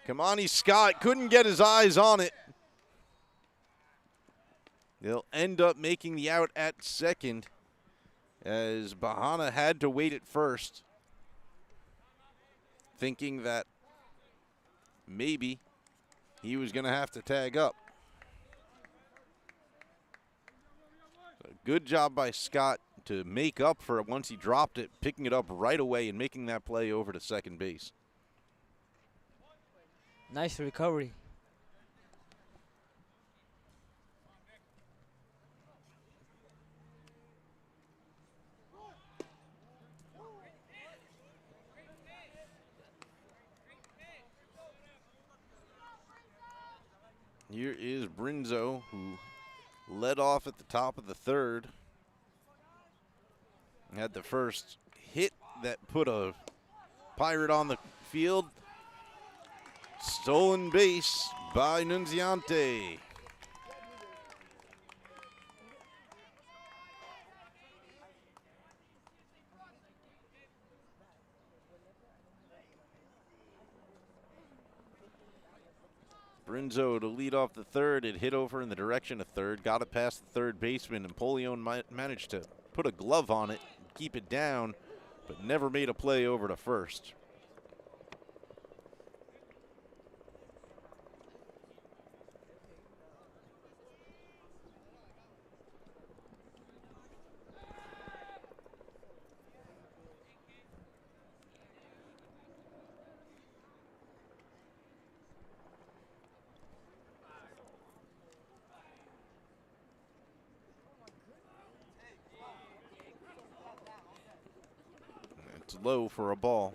Kamani Scott couldn't get his eyes on it. They'll end up making the out at second as Bahana had to wait at first, thinking that maybe he was going to have to tag up. So good job by Scott to make up for it once he dropped it, picking it up right away and making that play over to second base. Nice recovery. Here is Brinzo, who led off at the top of the third. Had the first hit that put a Pirate on the field. Stolen base by Nunziante. Brinzo to lead off the third. It hit over in the direction of third. Got it past the third baseman, and Polion managed to put a glove on it, keep it down, but never made a play over to first. It's low for a ball.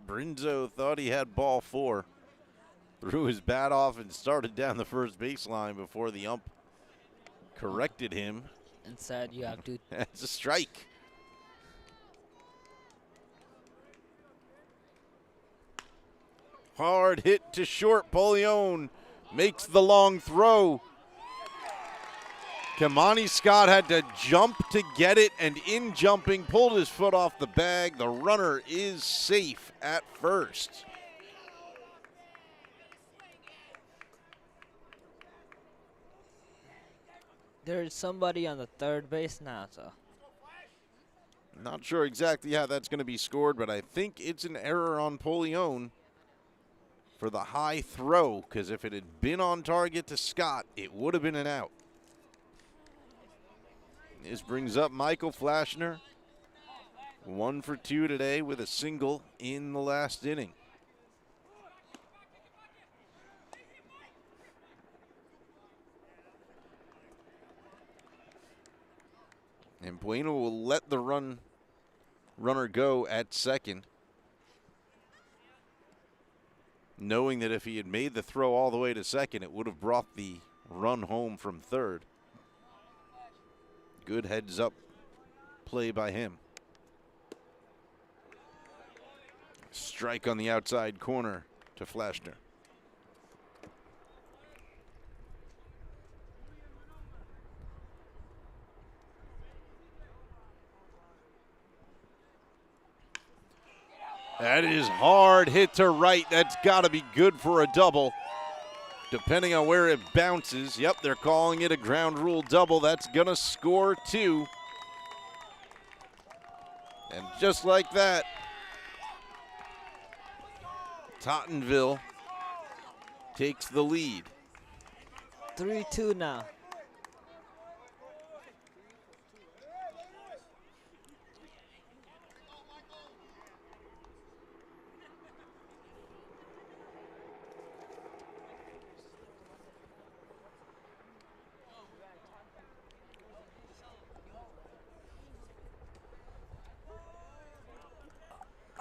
Brinzo thought he had ball four. Threw his bat off and started down the first baseline before the ump corrected him. And said you have to. It's a strike. Hard hit to short. Polion makes the long throw. Kamani Scott had to jump to get it, and in jumping, pulled his foot off the bag. The runner is safe at first. There's somebody on the third base now, so. Not sure exactly how that's going to be scored, but I think it's an error on Polion for the high throw, because if it had been on target to Scott, it would have been an out. This brings up Michael Flashner. 1 for 2 today with a single in the last inning. And Bueno will let the runner go at second, knowing that if he had made the throw all the way to second, it would have brought the run home from third. Good heads up play by him. Strike on the outside corner to Flashner. That is hard hit to right. That's got to be good for a double, depending on where it bounces. Yep, they're calling it a ground rule double. That's going to score 2. And just like that, Tottenville takes the lead. 3-2 now.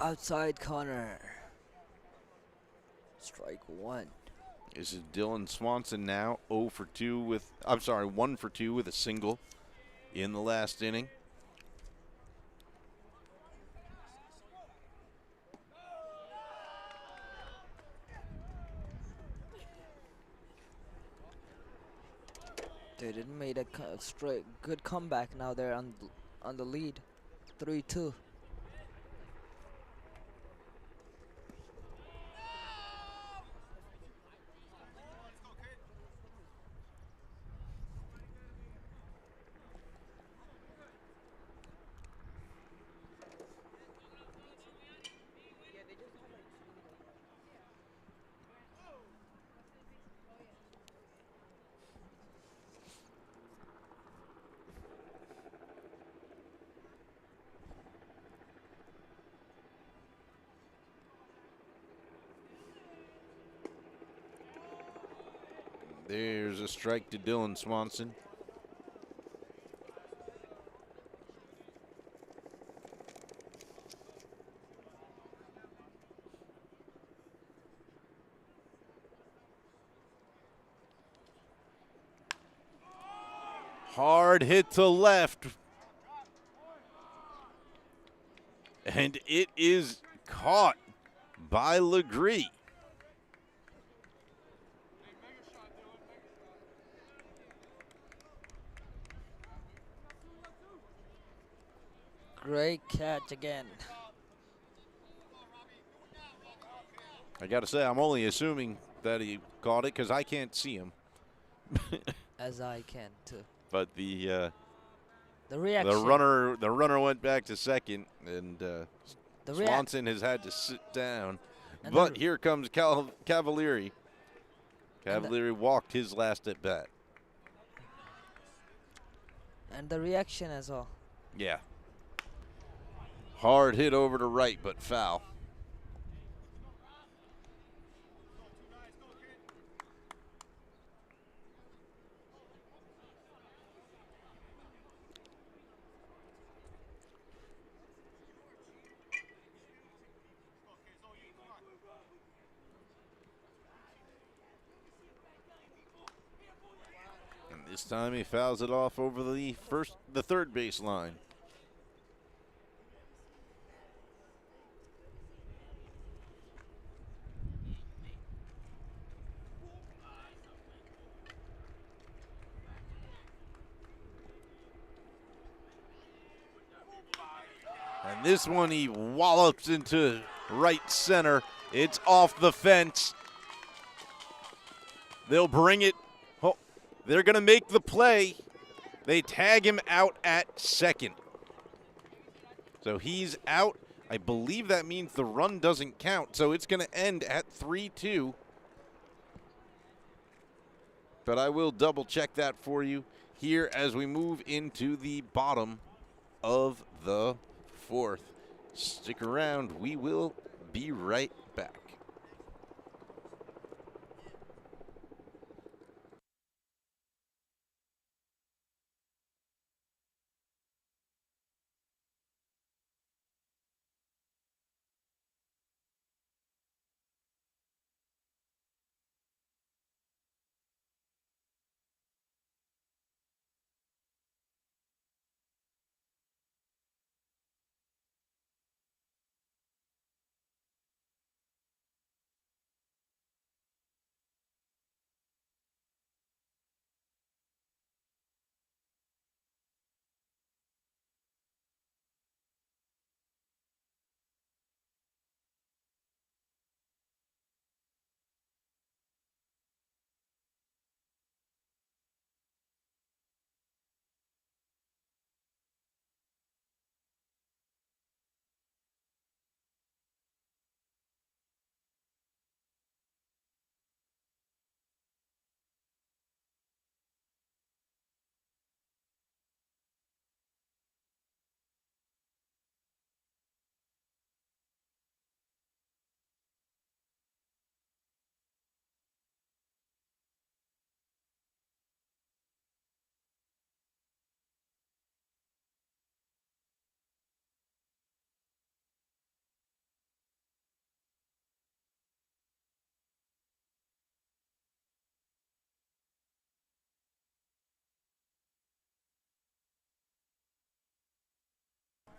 Outside corner. Strike one. This is Dylan Swanson now 0 for 2 with, I'm sorry, 1 for 2 with a single in the last inning. They didn't made a straight good comeback. Now they're on the lead, 3-2. There's a strike to Dylan Swanson. Hard hit to left. And it is caught by Legree. Great catch again. I got to say, I'm only assuming that he caught it because I can't see him. As I can too. But the reaction. the runner went back to second, and Swanson has had to sit down. And But here comes Cavalieri. Cavalieri walked his last at bat. And the reaction as well. Yeah. Hard hit over to right, but foul. And this time he fouls it off over the third base line. And this one he wallops into right center. It's off the fence. They'll bring it. Oh, they're going to make the play. They tag him out at second. So he's out. I believe that means the run doesn't count. So it's going to end at 3-2. But I will double check that for you here as we move into the bottom of the fourth. Stick around. We will be right back.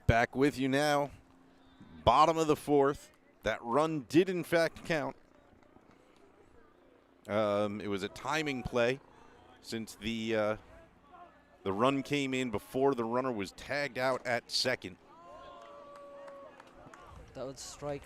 Back with you now. Bottom of the fourth. That run did in fact count. It was a timing play since the run came in before the runner was tagged out at second. That was a strike.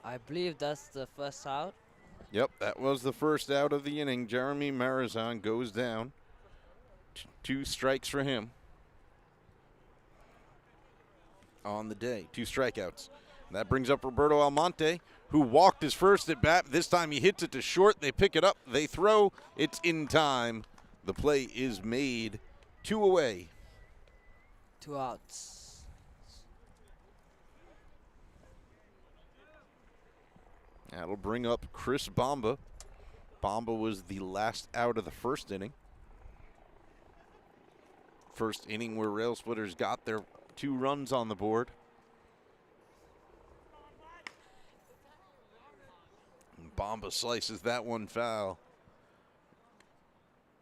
I believe that's the first out. Yep, that was the first out of the inning. Jeremy Marizon goes down. 2 strikes for him on the day. 2 strikeouts. And that brings up Roberto Almonte, who walked his first at bat. This time he hits it to short. They pick it up. They throw. It's in time. The play is made. 2 away. 2 outs. That'll bring up Chris Bomba. Bomba was the last out of the first inning. First inning where Railsplitters got their 2 runs on the board. And Bomba slices that one foul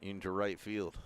into right field.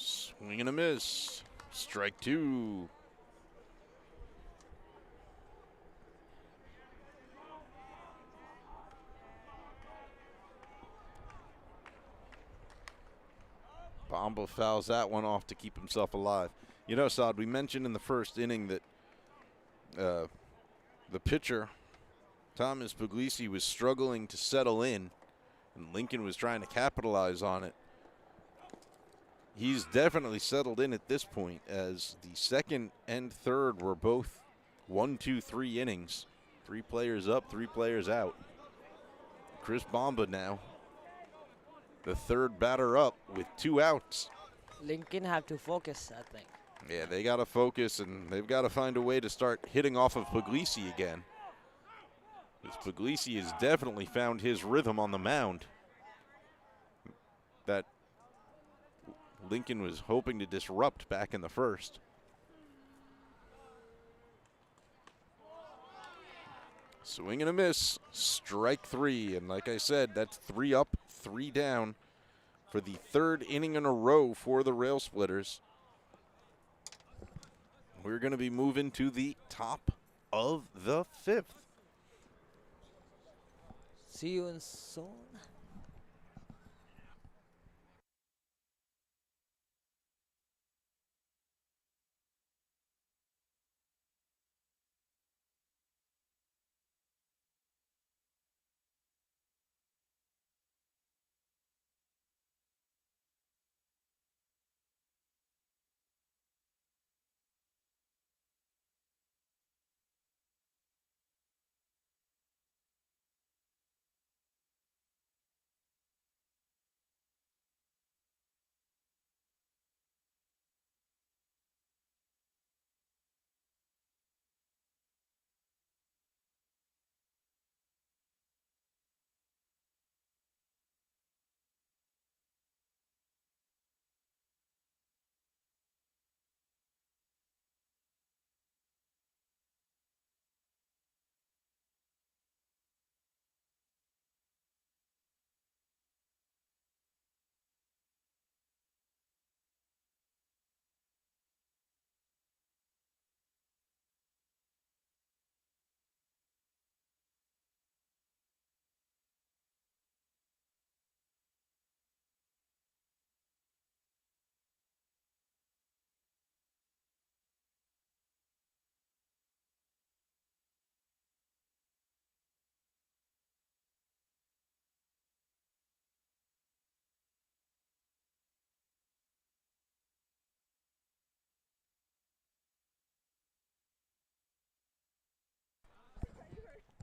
Swing and a miss. Strike 2. Bomba fouls that one off to keep himself alive. You know, Saad, we mentioned in the first inning that the pitcher, Thomas Puglisi, was struggling to settle in, and Lincoln was trying to capitalize on it. He's definitely settled in at this point, as the second and third were both 1, 2, 3 innings. 3 players up, 3 players out. Chris Bomba now, the third batter up with 2 outs. Lincoln have to focus, I think. Yeah, they got to focus, and they've got to find a way to start hitting off of Puglisi again. Because Puglisi has definitely found his rhythm on the mound that Lincoln was hoping to disrupt back in the first. Swing and a miss, strike 3. And like I said, that's 3 up, 3 down for the 3rd inning in a row for the Railsplitters. We're going to be moving to the top of the 5th. See you in soon.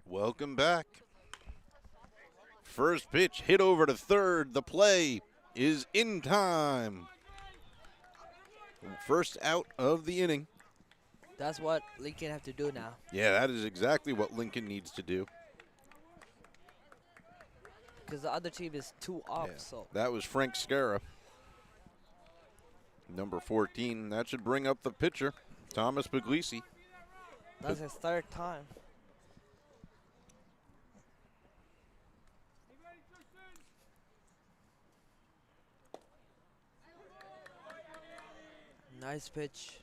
Welcome back. First pitch hit over to third. The play is in time. First out of the inning. That's what Lincoln have to do now. Yeah, that is exactly what Lincoln needs to do. Because the other team is 2 up, Yeah, so. that was Frank Scara. Number 14. That should bring up the pitcher, Thomas Puglisi. That's his 3rd time. Nice pitch.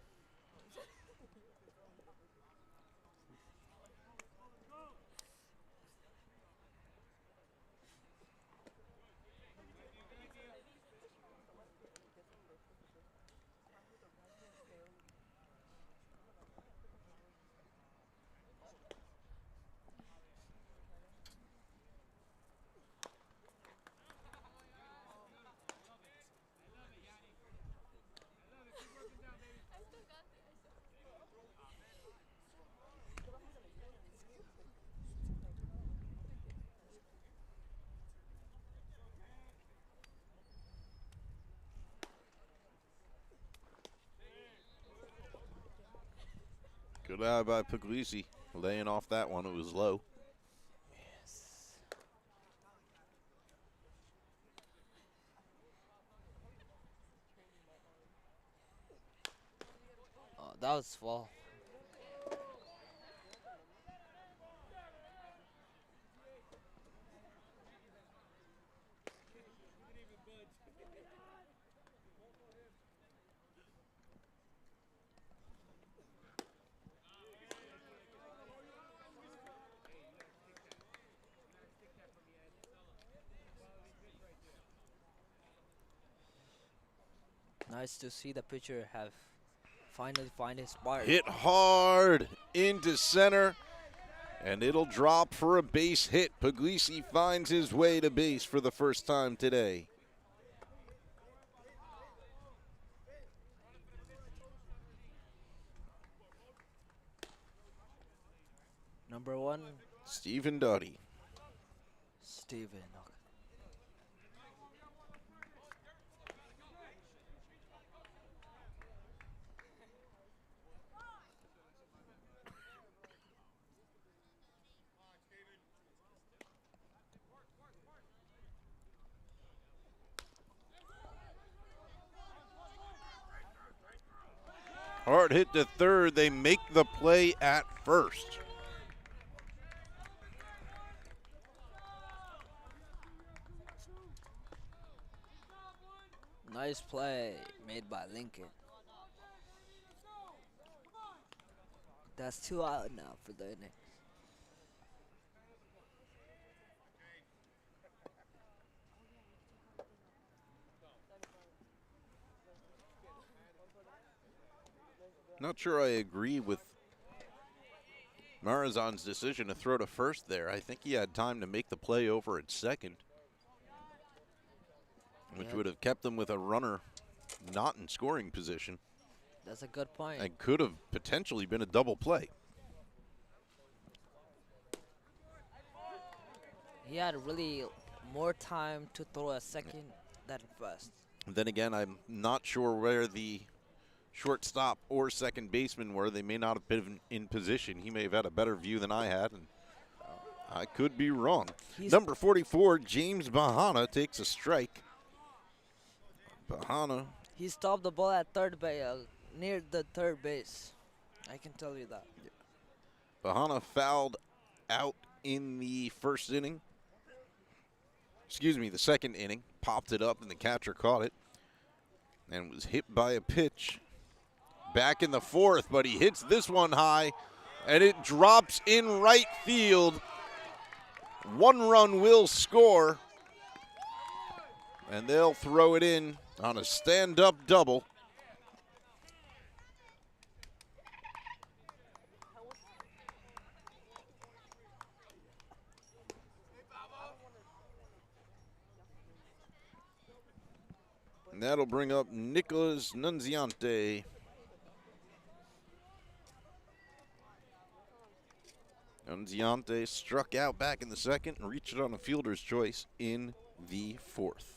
Good eye by Puglisi, laying off that one. It was low. Yes. Oh, that was full. Nice to see the pitcher have finally find his spark. Hit hard into center, and it'll drop for a base hit. Puglisi finds his way to base for the first time today. Number 1, Stephen Doughty. Steven. Hard hit to third. They make the play at first. Nice play made by Lincoln. That's 2 out now for the inning. Not sure I agree with Marazan's decision to throw to first there. I think he had time to make the play over at second, which Yeah. would have kept them with a runner not in scoring position That's a good point. and could have potentially been a double play. He had really more time to throw a second than first. Then again, I'm not sure where the shortstop or second baseman were. They may not have been in position. He may have had a better view than I had, and I could be wrong. Number 44, James Bahana, takes a strike. Bahana, He stopped the ball at third base, near the third base. I can tell you that. Bahana fouled out in the first inning. Excuse me, the second inning. Popped it up, and the catcher caught it and was hit by a pitch. Back in the fourth, but he hits this one high, and it drops in right field. 1 run will score, and they'll throw it in on a stand-up double. And that'll bring up Nicholas Nunziante. Unziante struck out back in the second and reached it on a fielder's choice in the fourth.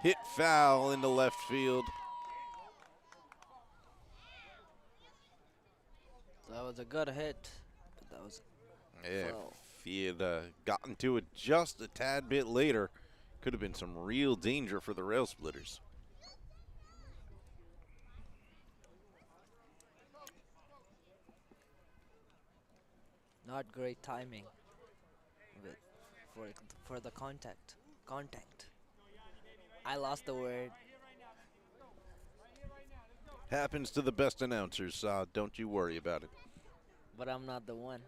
Hit foul into left field. That was a good hit. But that was Yeah, foul. if he had gotten to it just a tad bit later, could have been some real danger for the Railsplitters. Not great timing with for the contact. Contact. I lost the word. Happens to the best announcers, don't you worry about it. But I'm not the one.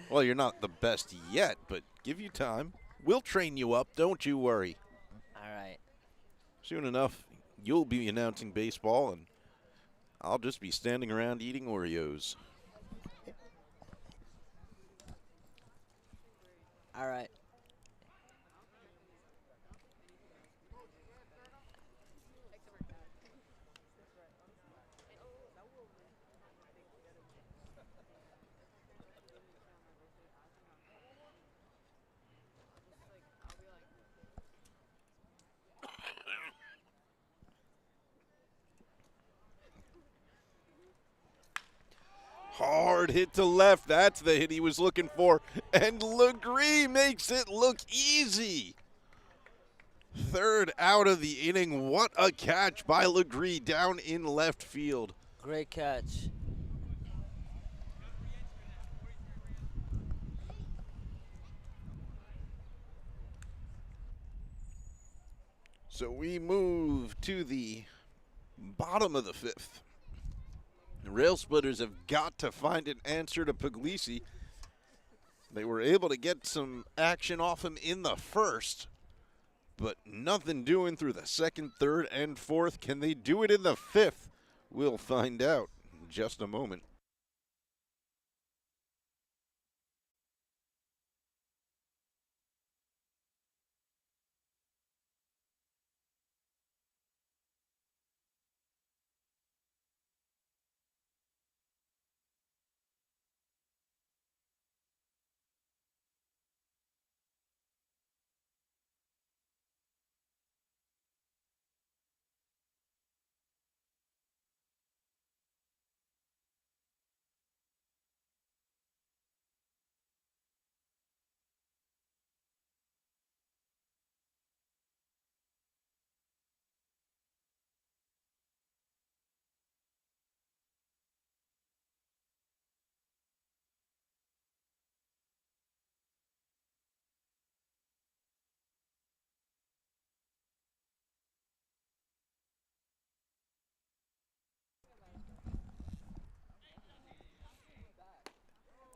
Well, you're not the best yet, but give you time. We'll train you up, don't you worry. All right. Soon enough, you'll be announcing baseball, and I'll just be standing around eating Oreos. All right. Hard hit to left. That's the hit he was looking for. And Legree makes it look easy. Third out of the inning. What a catch by Legree down in left field. Great catch. So we move to the bottom of the fifth. The Railsplitters have got to find an answer to Puglisi. They were able to get some action off him in the first, but nothing doing through the second, third, and fourth. Can they do it in the fifth? We'll find out in just a moment.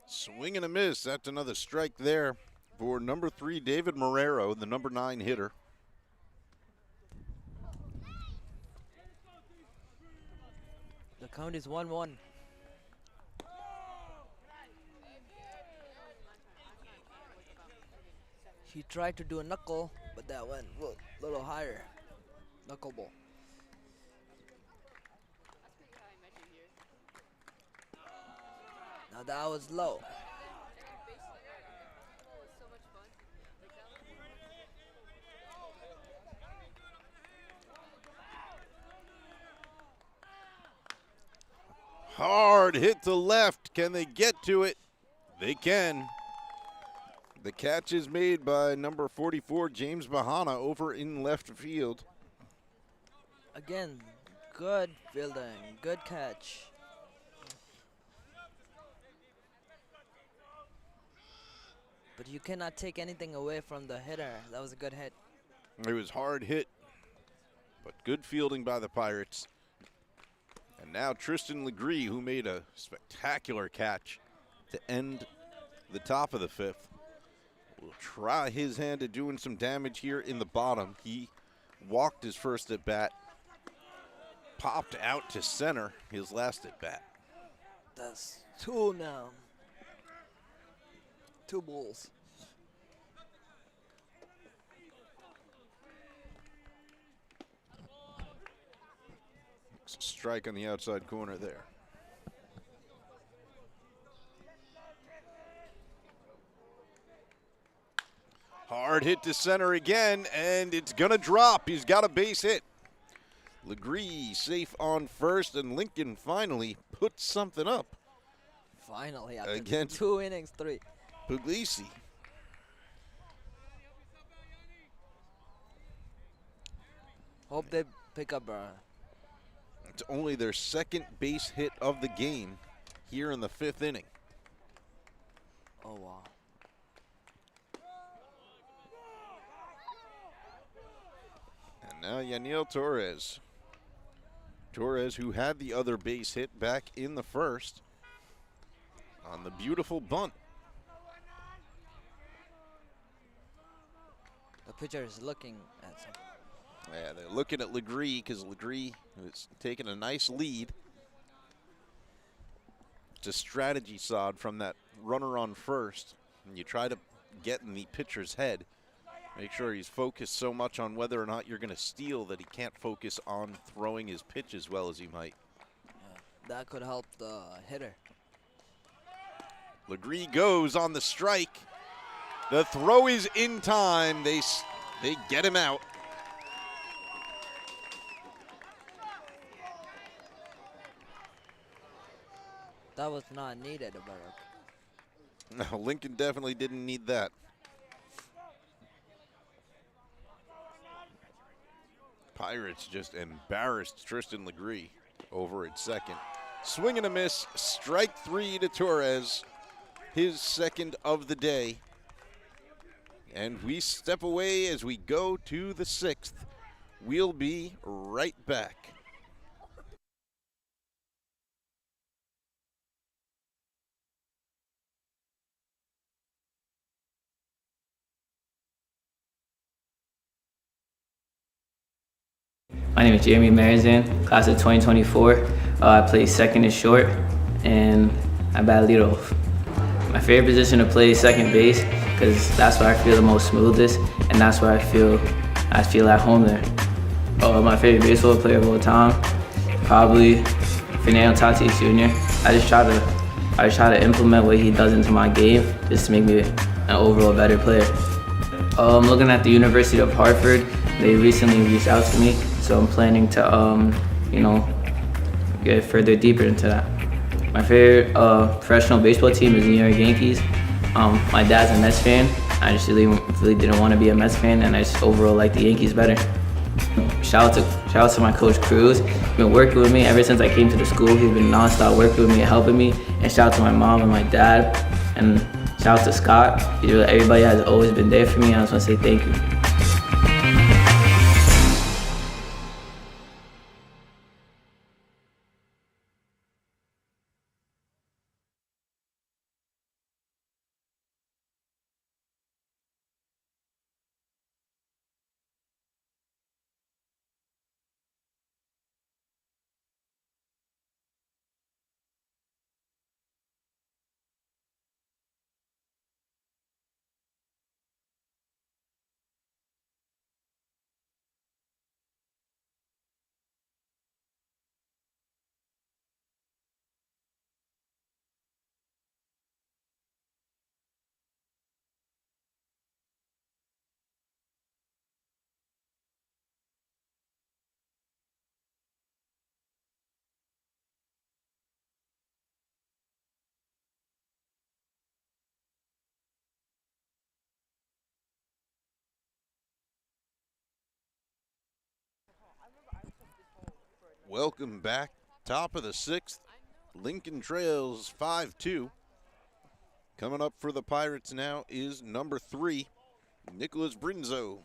Swing and a miss. That's another strike there for number 3, David Marrero, the number 9 hitter. The count is 1-1. He tried to do a knuckle, but that went a little higher. Knuckleball. Now that was low. Hard hit to left. Can they get to it? They can. The catch is made by number 44, James Bahana, over in left field. Again, good fielding, good catch. But you cannot take anything away from the hitter. That was a good hit. It was hard hit, but good fielding by the Pirates. And now Tristan Legree, who made a spectacular catch, to end the top of the fifth. Will try his hand at doing some damage here in the bottom. He walked his first at bat, popped out to center his last at bat. That's 2 now. 2 balls. Strike on the outside corner there. Hard hit to center again, and it's gonna drop. He's got a base hit. Legree safe on first, and Lincoln finally puts something up Finally, after against 2 innings, 3. Puglisi. Hope they pick up. It's only their second base hit of the game here in the 5th inning. Oh wow. And now Yaniel Torres. Torres, who had the other base hit back in the first on the beautiful bunt. The pitcher is looking at something. Yeah, they're looking at Legree because Legree is taking a nice lead. It's a strategy sod from that runner on first. And you try to get in the pitcher's head. Make sure he's focused so much on whether or not you're going to steal that he can't focus on throwing his pitch as well as he might. Yeah, that could help the hitter. Legree goes on the strike. The throw is in time. They get him out. That was not needed, Barak. No, Lincoln definitely didn't need that. Pirates just embarrassed Tristan Legree over at second. Swing and a miss, strike 3 to Torres, his second of the day. And we step away as we go to the 6th. We'll be right back. My name is Jeremy Marizan, class of 2024. I play second and short, and I bat leadoff. My favorite position to play is second base because that's where I feel the most smoothest, and that's where I feel at home there. My favorite baseball player of all time, probably Fernando Tatis Jr. I just try to implement what he does into my game just to make me an overall better player. Looking at the University of Hartford, they recently reached out to me, so I'm planning to, get further deeper into that. My favorite professional baseball team is the New York Yankees. My dad's a Mets fan. I just really didn't want to be a Mets fan, and I just overall like the Yankees better. Shout out to my coach Cruz. He's been working with me ever since I came to the school. He's been nonstop working with me and helping me. And shout out to my mom and my dad. And shout out to Scott. Everybody has always been there for me. I just want to say thank you. Welcome back. Top of the 6th. Lincoln trails 5-2. Coming up for the Pirates now is number 3, Nicholas Brinzo.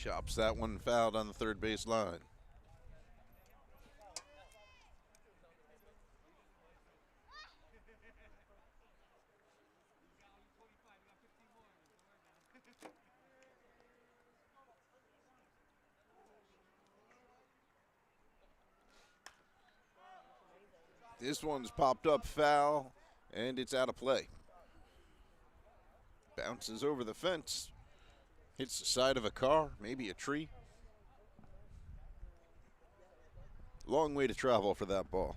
Chops that one fouled on the third base line. This one's popped up foul, and it's out of play. Bounces over the fence, hits the side of a car, maybe a tree. Long way to travel for that ball.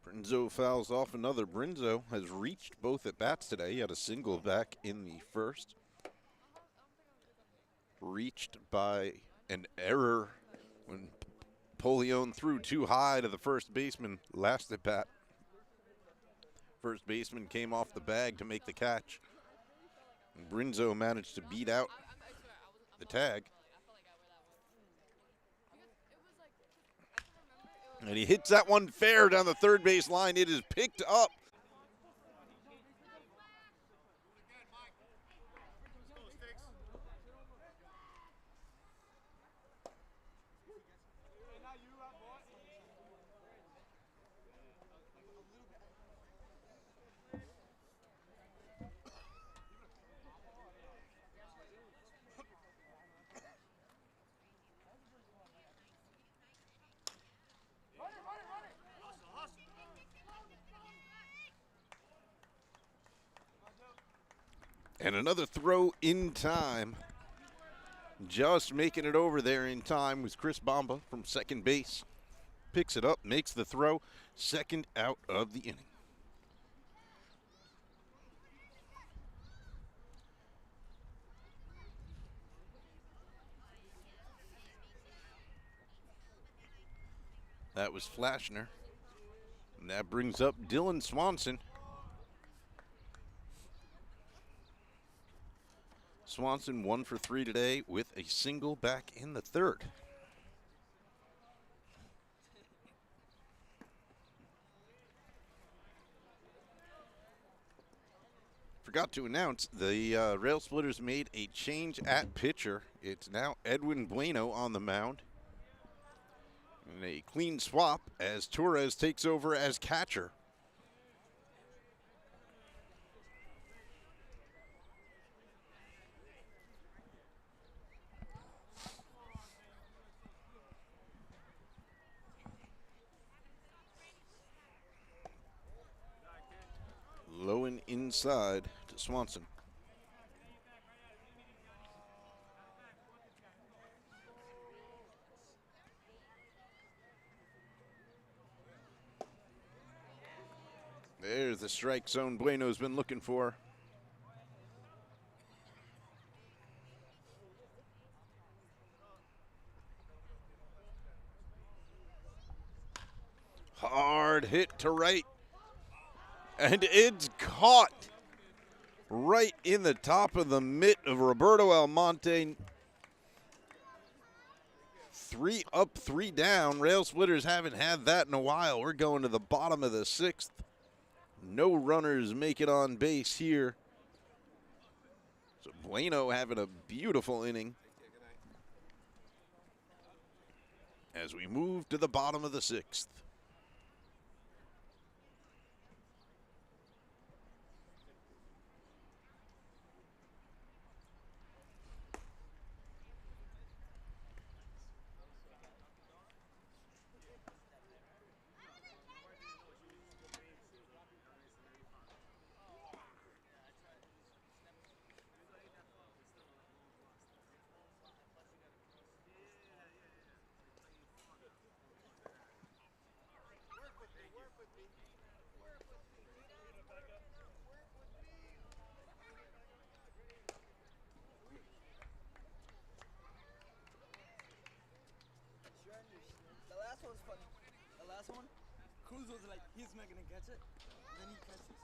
Brinzo fouls off another. Brinzo has reached both at bats today. He had a single back in the first. Reached by an error when Polion threw too high to the first baseman last at bat. First baseman came off the bag to make the catch. And Brinzo managed to beat out the tag. And he hits that one fair down the third base line. It is picked up. And another throw in time. Just making it over there in time was Chris Bamba from second base. Picks it up, makes the throw. Second out of the inning. That was Flashner. And that brings up Dylan Swanson. Swanson 1 for 3 today with a single back in the third. Forgot to announce the Railsplitters made a change at pitcher. It's now Edwin Bueno on the mound. And a clean swap as Torres takes over as catcher. Low and inside to Swanson. There's the strike zone Bueno's been looking for. Hard hit to right. And it's caught right in the top of the mitt of Roberto Almonte. 3 up, 3 down. Railsplitters haven't had that in a while. We're going to the bottom of the 6th. No runners make it on base here. So Bueno having a beautiful inning. As we move to the bottom of the 6th. was funny. The last one, Cruz was like, he's not gonna catch it. And then he catches it.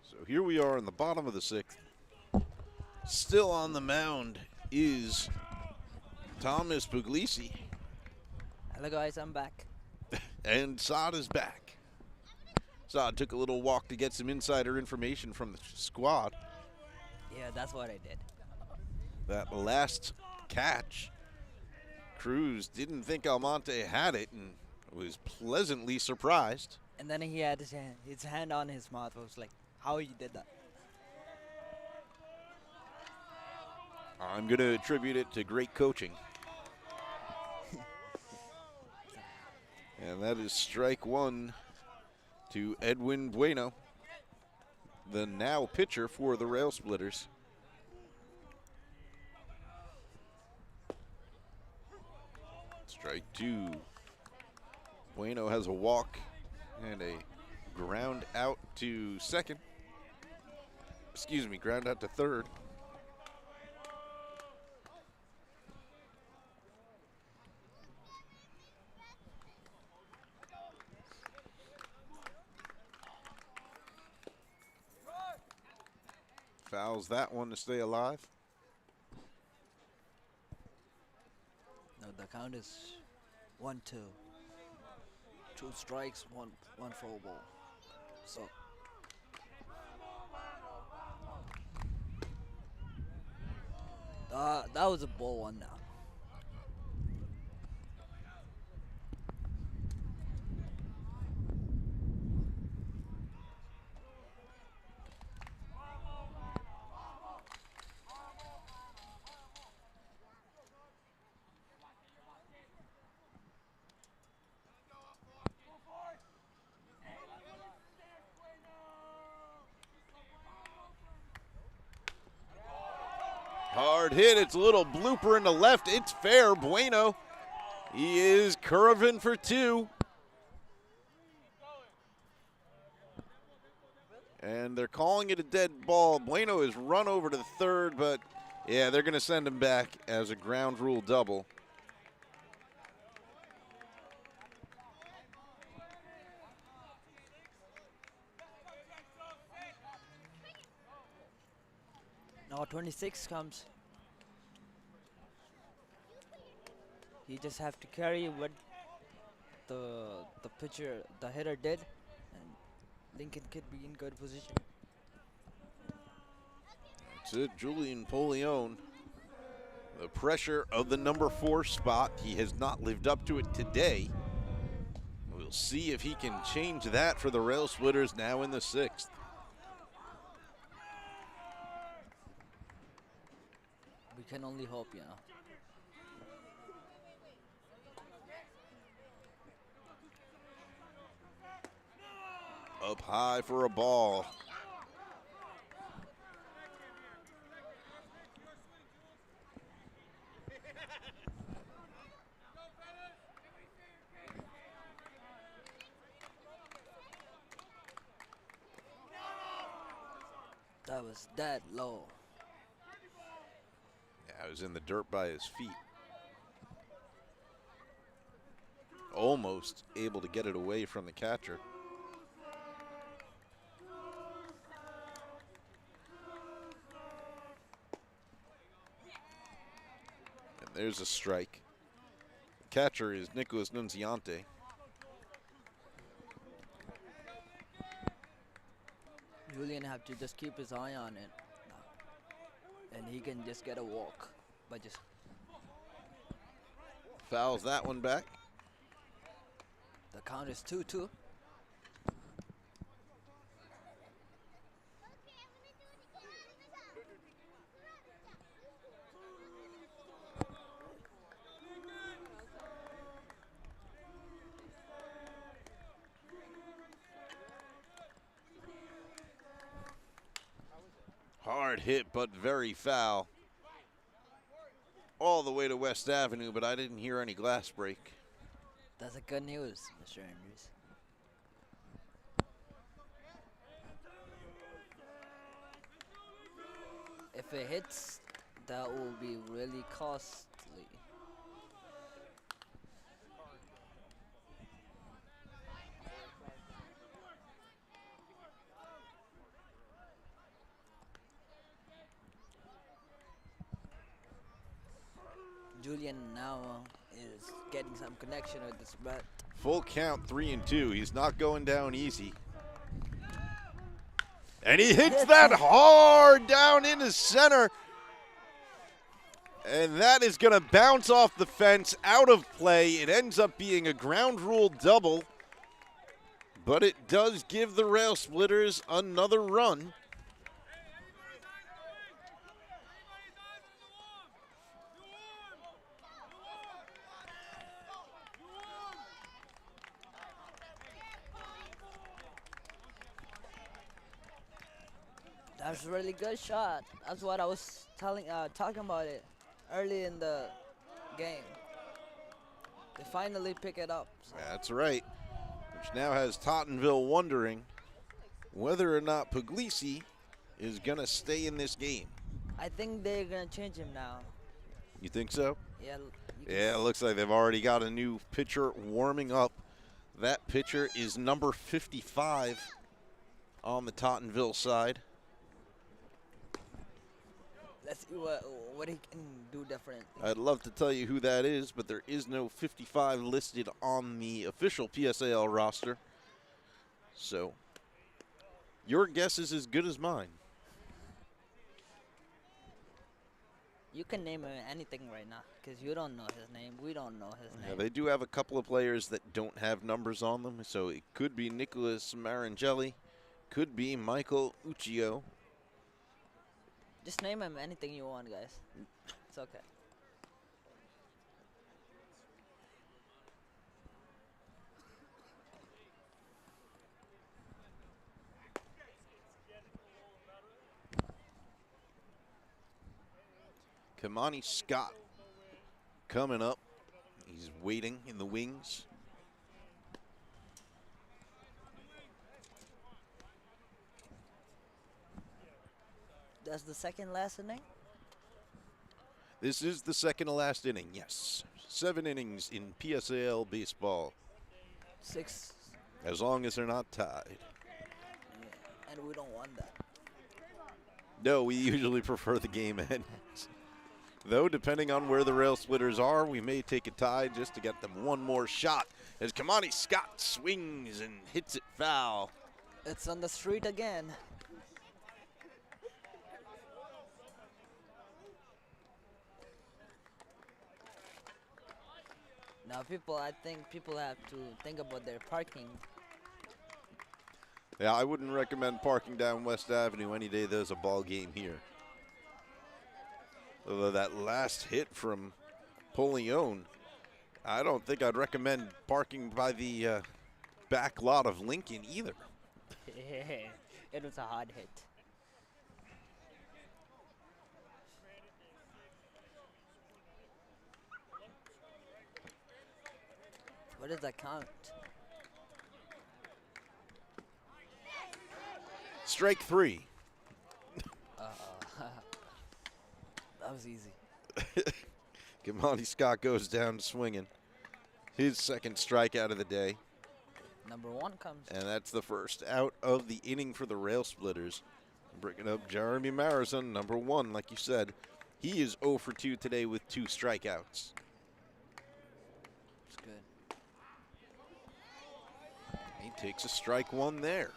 So here we are in the bottom of the 6th. Still on the mound is Thomas Puglisi, Hello guys, I'm back. and Saad is back. Saad took a little walk to get some insider information from the squad. Yeah, that's what I did. That last catch, Cruz didn't think Almonte had it and was pleasantly surprised. And then he had his hand on his mouth. I was like, how he did that? I'm going to attribute it to great coaching. And that is strike 1 to Edwin Bueno, the now pitcher for the Railsplitters. Strike 2. Bueno has a walk and a ground out to second. Excuse me, ground out to third. Fouls that one to stay alive. No, the count is 1-2. 2 strikes, one foul ball. So that was a ball one now. Hard hit. It's a little blooper in the left. It's fair. Bueno. He is curving for 2. And they're calling it a dead ball. Bueno is run over to the third, but yeah, they're going to send him back as a ground rule double. Now 26 comes. He just have to carry what the hitter did, and Lincoln could be in good position. That's it, Julian Polion. The pressure of the number 4 spot. He has not lived up to it today. We'll see if he can change that for the Railsplitters now in the 6th. We can only hope, you know. Up high for a ball. That was dead low. Yeah, it was in the dirt by his feet. Almost able to get it away from the catcher. And there's a strike. The catcher is Nicolas Nunciante. Julian have to just keep his eye on it, and he can just get a walk by just. Fouls that one back. The count is 2-2. Hard hit, but very foul. All the way to West Avenue, but I didn't hear any glass break. That's a good news, Mr. Andrews. If it hits, that will be really costly. Julian now is getting some connection with this bat. Full count, 3-2. He's not going down easy. And he hits that hard down into center. And that is going to bounce off the fence, out of play. It ends up being a ground rule double. But it does give the Railsplitters another run. That's a really good shot. That's what I was talking about it early in the game. They finally pick it up. So. That's right. Which now has Tottenville wondering whether or not Puglisi is going to stay in this game. I think they're going to change him now. You think so? Yeah. Yeah, it looks like they've already got a new pitcher warming up. That pitcher is number 55 on the Tottenville side. Let's see what he can do different. I'd love to tell you who that is, but there is no 55 listed on the official PSAL roster. So, your guess is as good as mine. You can name him anything right now because you don't know his name. We don't know his Yeah, name. they do have a couple of players that don't have numbers on them, so it could be Nicholas Marangelli, could be Michael Uccio. Just name him anything you want, guys. It's okay. Kamani Scott coming up. He's waiting in the wings. That's the second last inning? This is the second to last inning, yes. 7 innings in PSAL baseball, 6. as long as they're not tied. Yeah, and we don't want that. No, we usually prefer the game ends. Though, depending on where the Railsplitters are, we may take a tie just to get them one more shot as Kamani Scott swings and hits it foul. It's on the street again. Now, I think people have to think about their parking. Yeah, I wouldn't recommend parking down West Avenue any day there's a ball game here. Although that last hit from Polion, I don't think I'd recommend parking by the back lot of Lincoln either. It was a hard hit. What does that count? Strike 3. That was easy. Kamani Scott goes down swinging. His second strikeout of the day. Number 1 comes. And that's the first out of the inning for the Railsplitters. Bringing up Jeremy Marison, number 1, like you said. He is 0 for 2 today with 2 strikeouts. It's good. He takes a strike 1 there.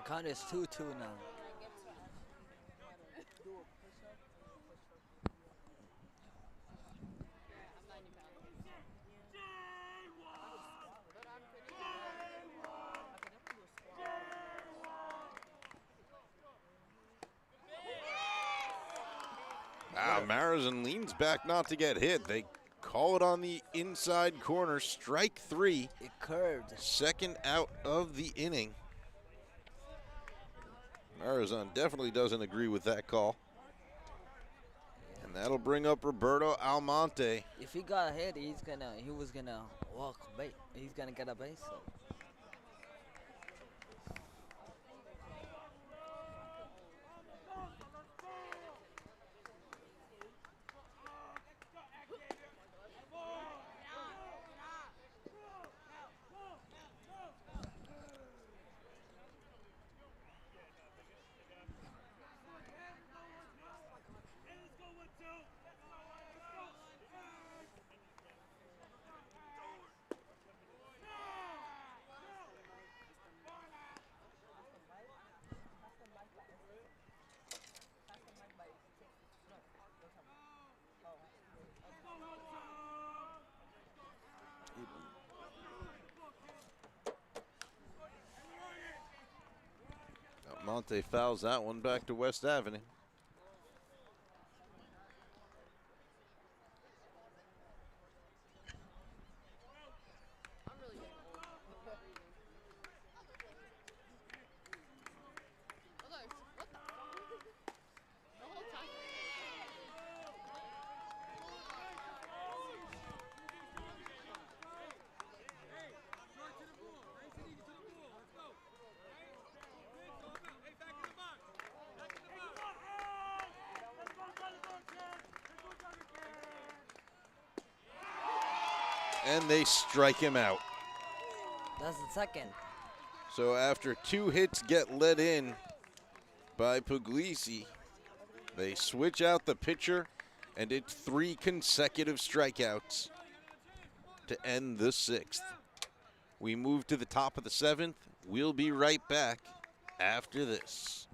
count is 2-2 now. Marizan leans back not to get hit. They call it on the inside corner. Strike 3. It curved. Second out of the inning. Marizan definitely doesn't agree with that call. And that'll bring up Roberto Almonte. If he got hit, he was gonna walk base. He's gonna get a base. So. Almonte fouls that one back to West Avenue. And they strike him out. That's the second. So after 2 hits get let in by Puglisi, they switch out the pitcher, and it's 3 consecutive strikeouts to end the 6th. We move to the top of the 7th. We'll be right back after this.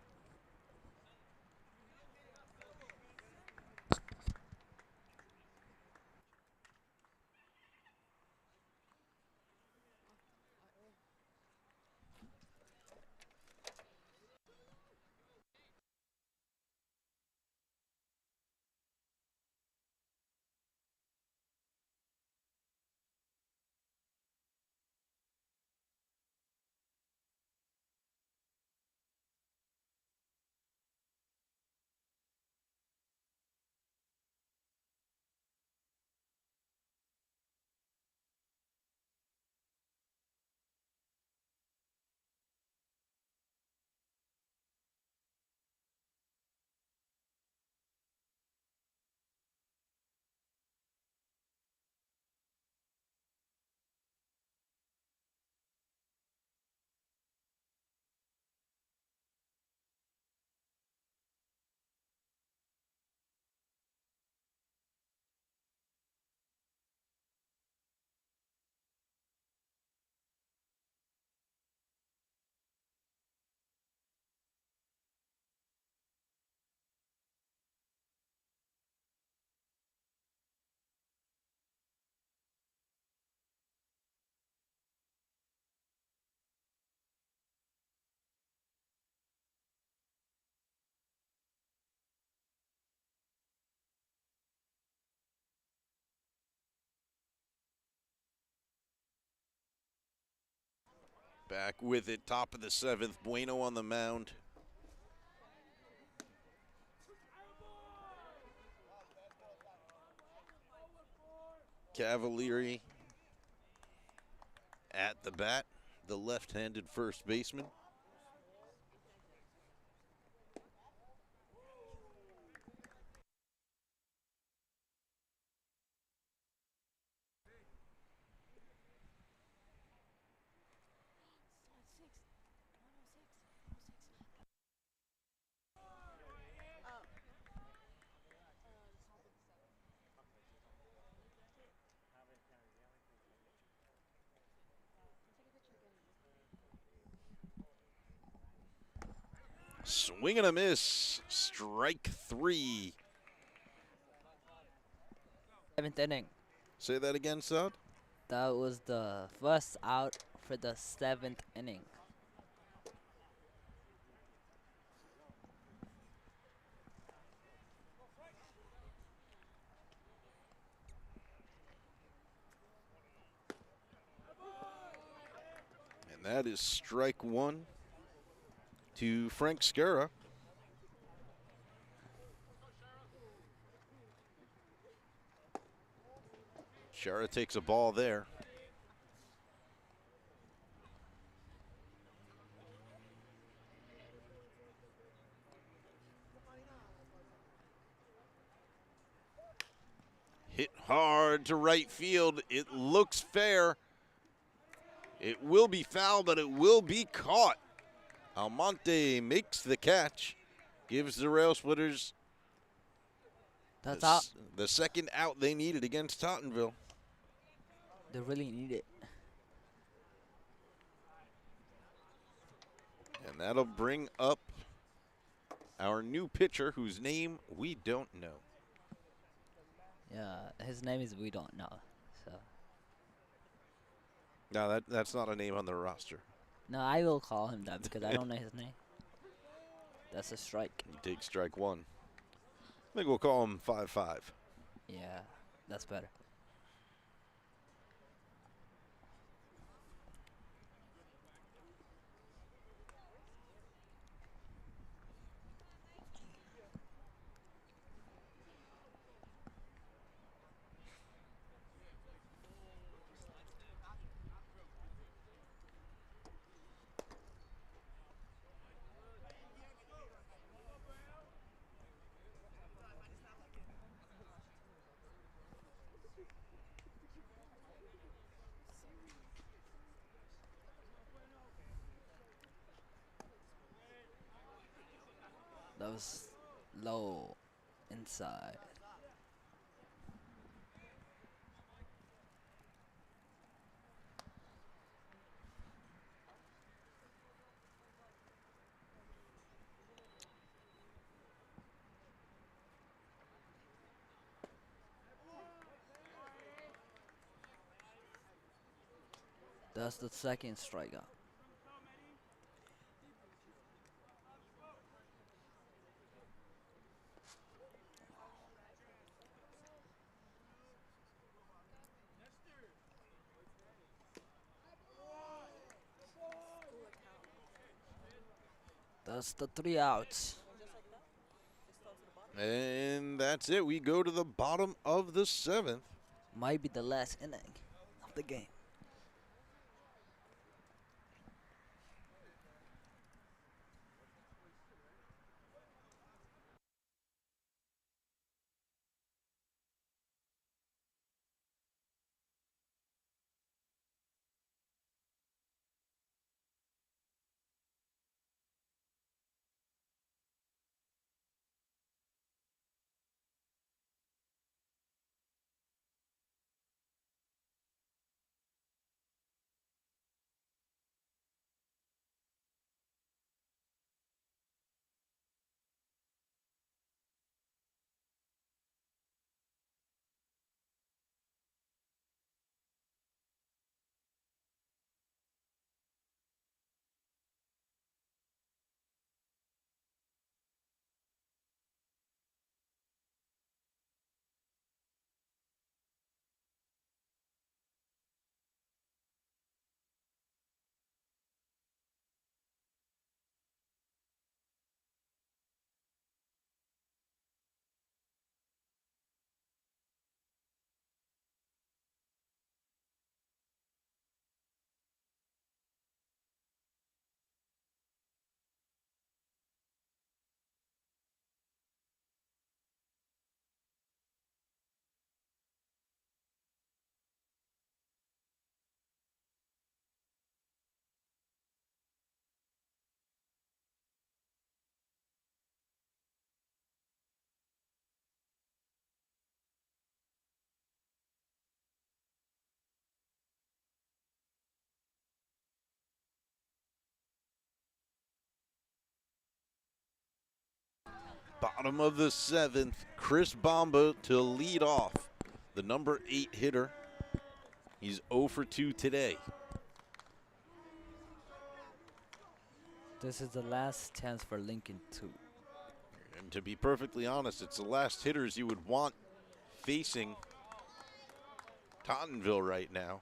Back with it, top of the 7th. Bueno on the mound. Cavalieri at the bat, the left-handed first baseman. Swing and a miss. Strike 3. 7th inning. Say that again, Sud. That was the first out for the 7th inning. And that is strike 1 to Frank Skura. Shara takes a ball there. Hit hard to right field. It looks fair. It will be foul, but it will be caught. Almonte makes the catch. Gives the Railsplitters That's out. the second out they needed against Tottenville. They really need it. And that'll bring up our new pitcher, whose name we don't know. Yeah, his name is we don't know. So No, that's not a name on the roster. no, I will call him that because I don't know his name. That's a strike. You take strike 1. I think we'll call him 5-5. Yeah, that's better. That was low inside. That's the second strikeout. That's the 3 outs. And that's it. We go to the bottom of the 7th. Might be the last inning of the game. Bottom of the 7th, Chris Bomba to lead off. The number 8 hitter. He's 0 for 2 today. This is the last chance for Lincoln too. And to be perfectly honest, it's the last hitters you would want facing Tottenville right now.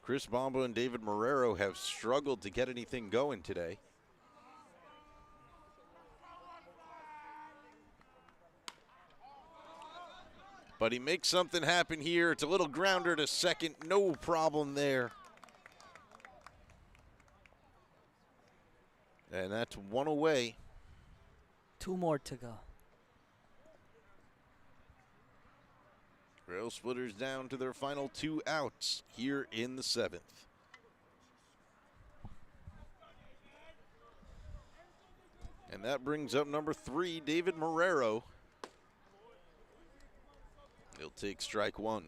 Chris Bomba and David Marrero have struggled to get anything going today. But he makes something happen here. It's a little grounder to second. No problem there. And that's one away. 2 more to go. Railsplitters down to their final 2 outs here in the 7th. And that brings up number 3, David Marrero. He'll take strike 1.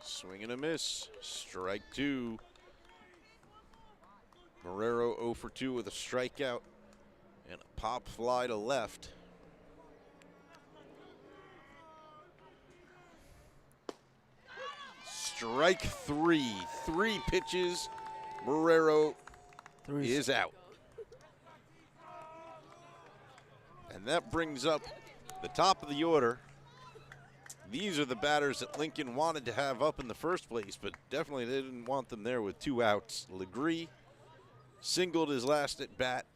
Swing and a miss. Strike 2. Marrero 0 for 2 with a strikeout and a pop fly to left. Strike 3. 3 pitches. Marrero is out. And that brings up the top of the order. These are the batters that Lincoln wanted to have up in the first place, but definitely they didn't want them there with 2 outs. Legree singled his last at bat.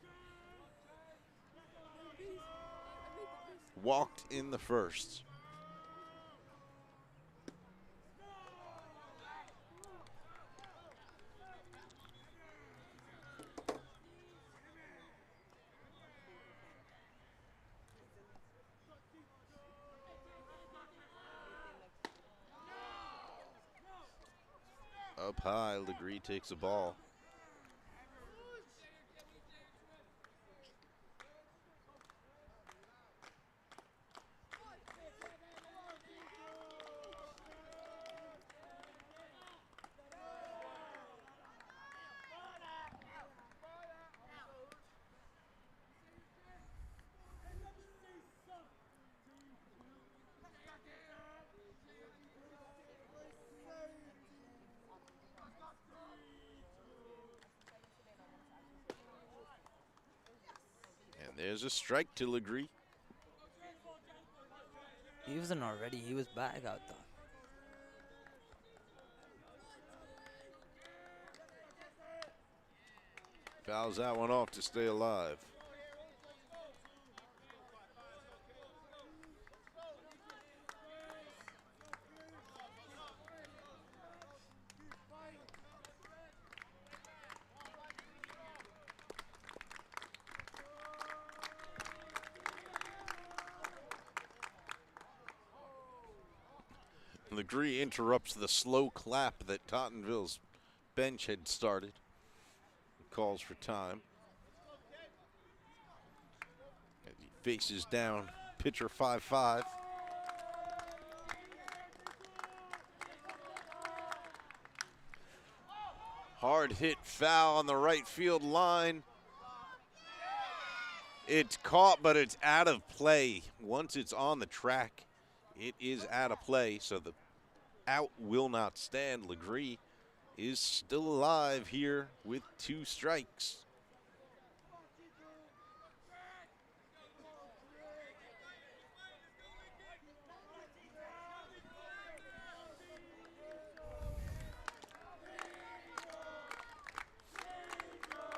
Walked in the first. Up high, Legree takes a ball. There's a strike to Legree. He wasn't already. He was back out though. Fouls that one off to stay alive. Legree interrupts the slow clap that Tottenville's bench had started. Calls for time. As he faces down pitcher 5-5. Hard hit foul on the right field line. It's caught, but it's out of play. Once it's on the track, it is out of play, so the out will not stand. Legree is still alive here with 2 strikes.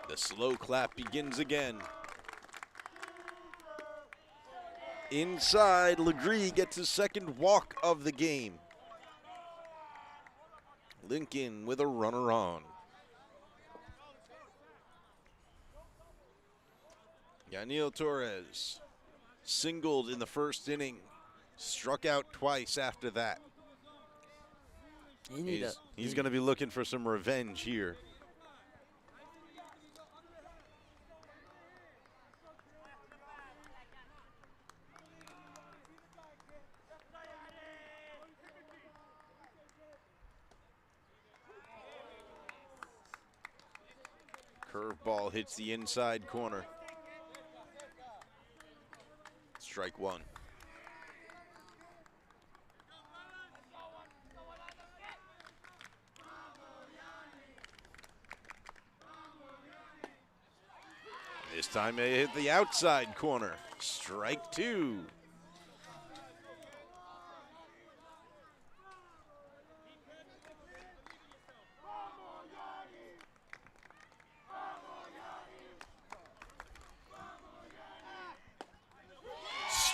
The slow clap begins again. Inside, Legree gets his second walk of the game. Lincoln with a runner on. Yaniel Torres singled in the first inning, struck out twice after that. He's going to be looking for some revenge here. Curveball hits the inside corner. Strike one. This time they hit the outside corner. Strike two.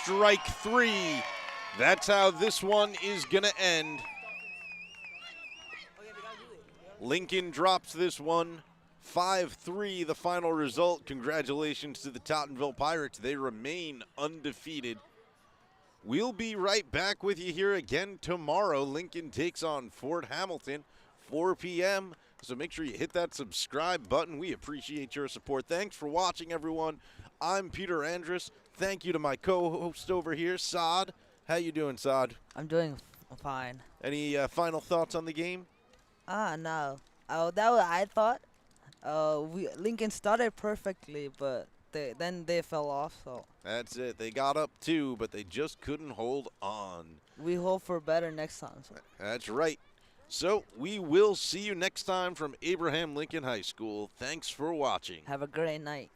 Strike three. That's how this one is going to end. Lincoln drops this one. 5-3 the final result. Congratulations to the Tottenville Pirates. They remain undefeated. We'll be right back with you here again tomorrow. Lincoln takes on Fort Hamilton, 4 p.m. So make sure you hit that subscribe button. We appreciate your support. Thanks for watching, everyone. I'm Peter Andrus. Thank you to my co-host over here, Saad. How you doing, Saad? I'm doing fine. Any final thoughts on the game? No. That was I thought. Lincoln started perfectly, but then they fell off. So That's it. They got up two, but they just couldn't hold on. we hope for better next time. So. That's right. So we will see you next time from Abraham Lincoln High School. Thanks for watching. Have a great night.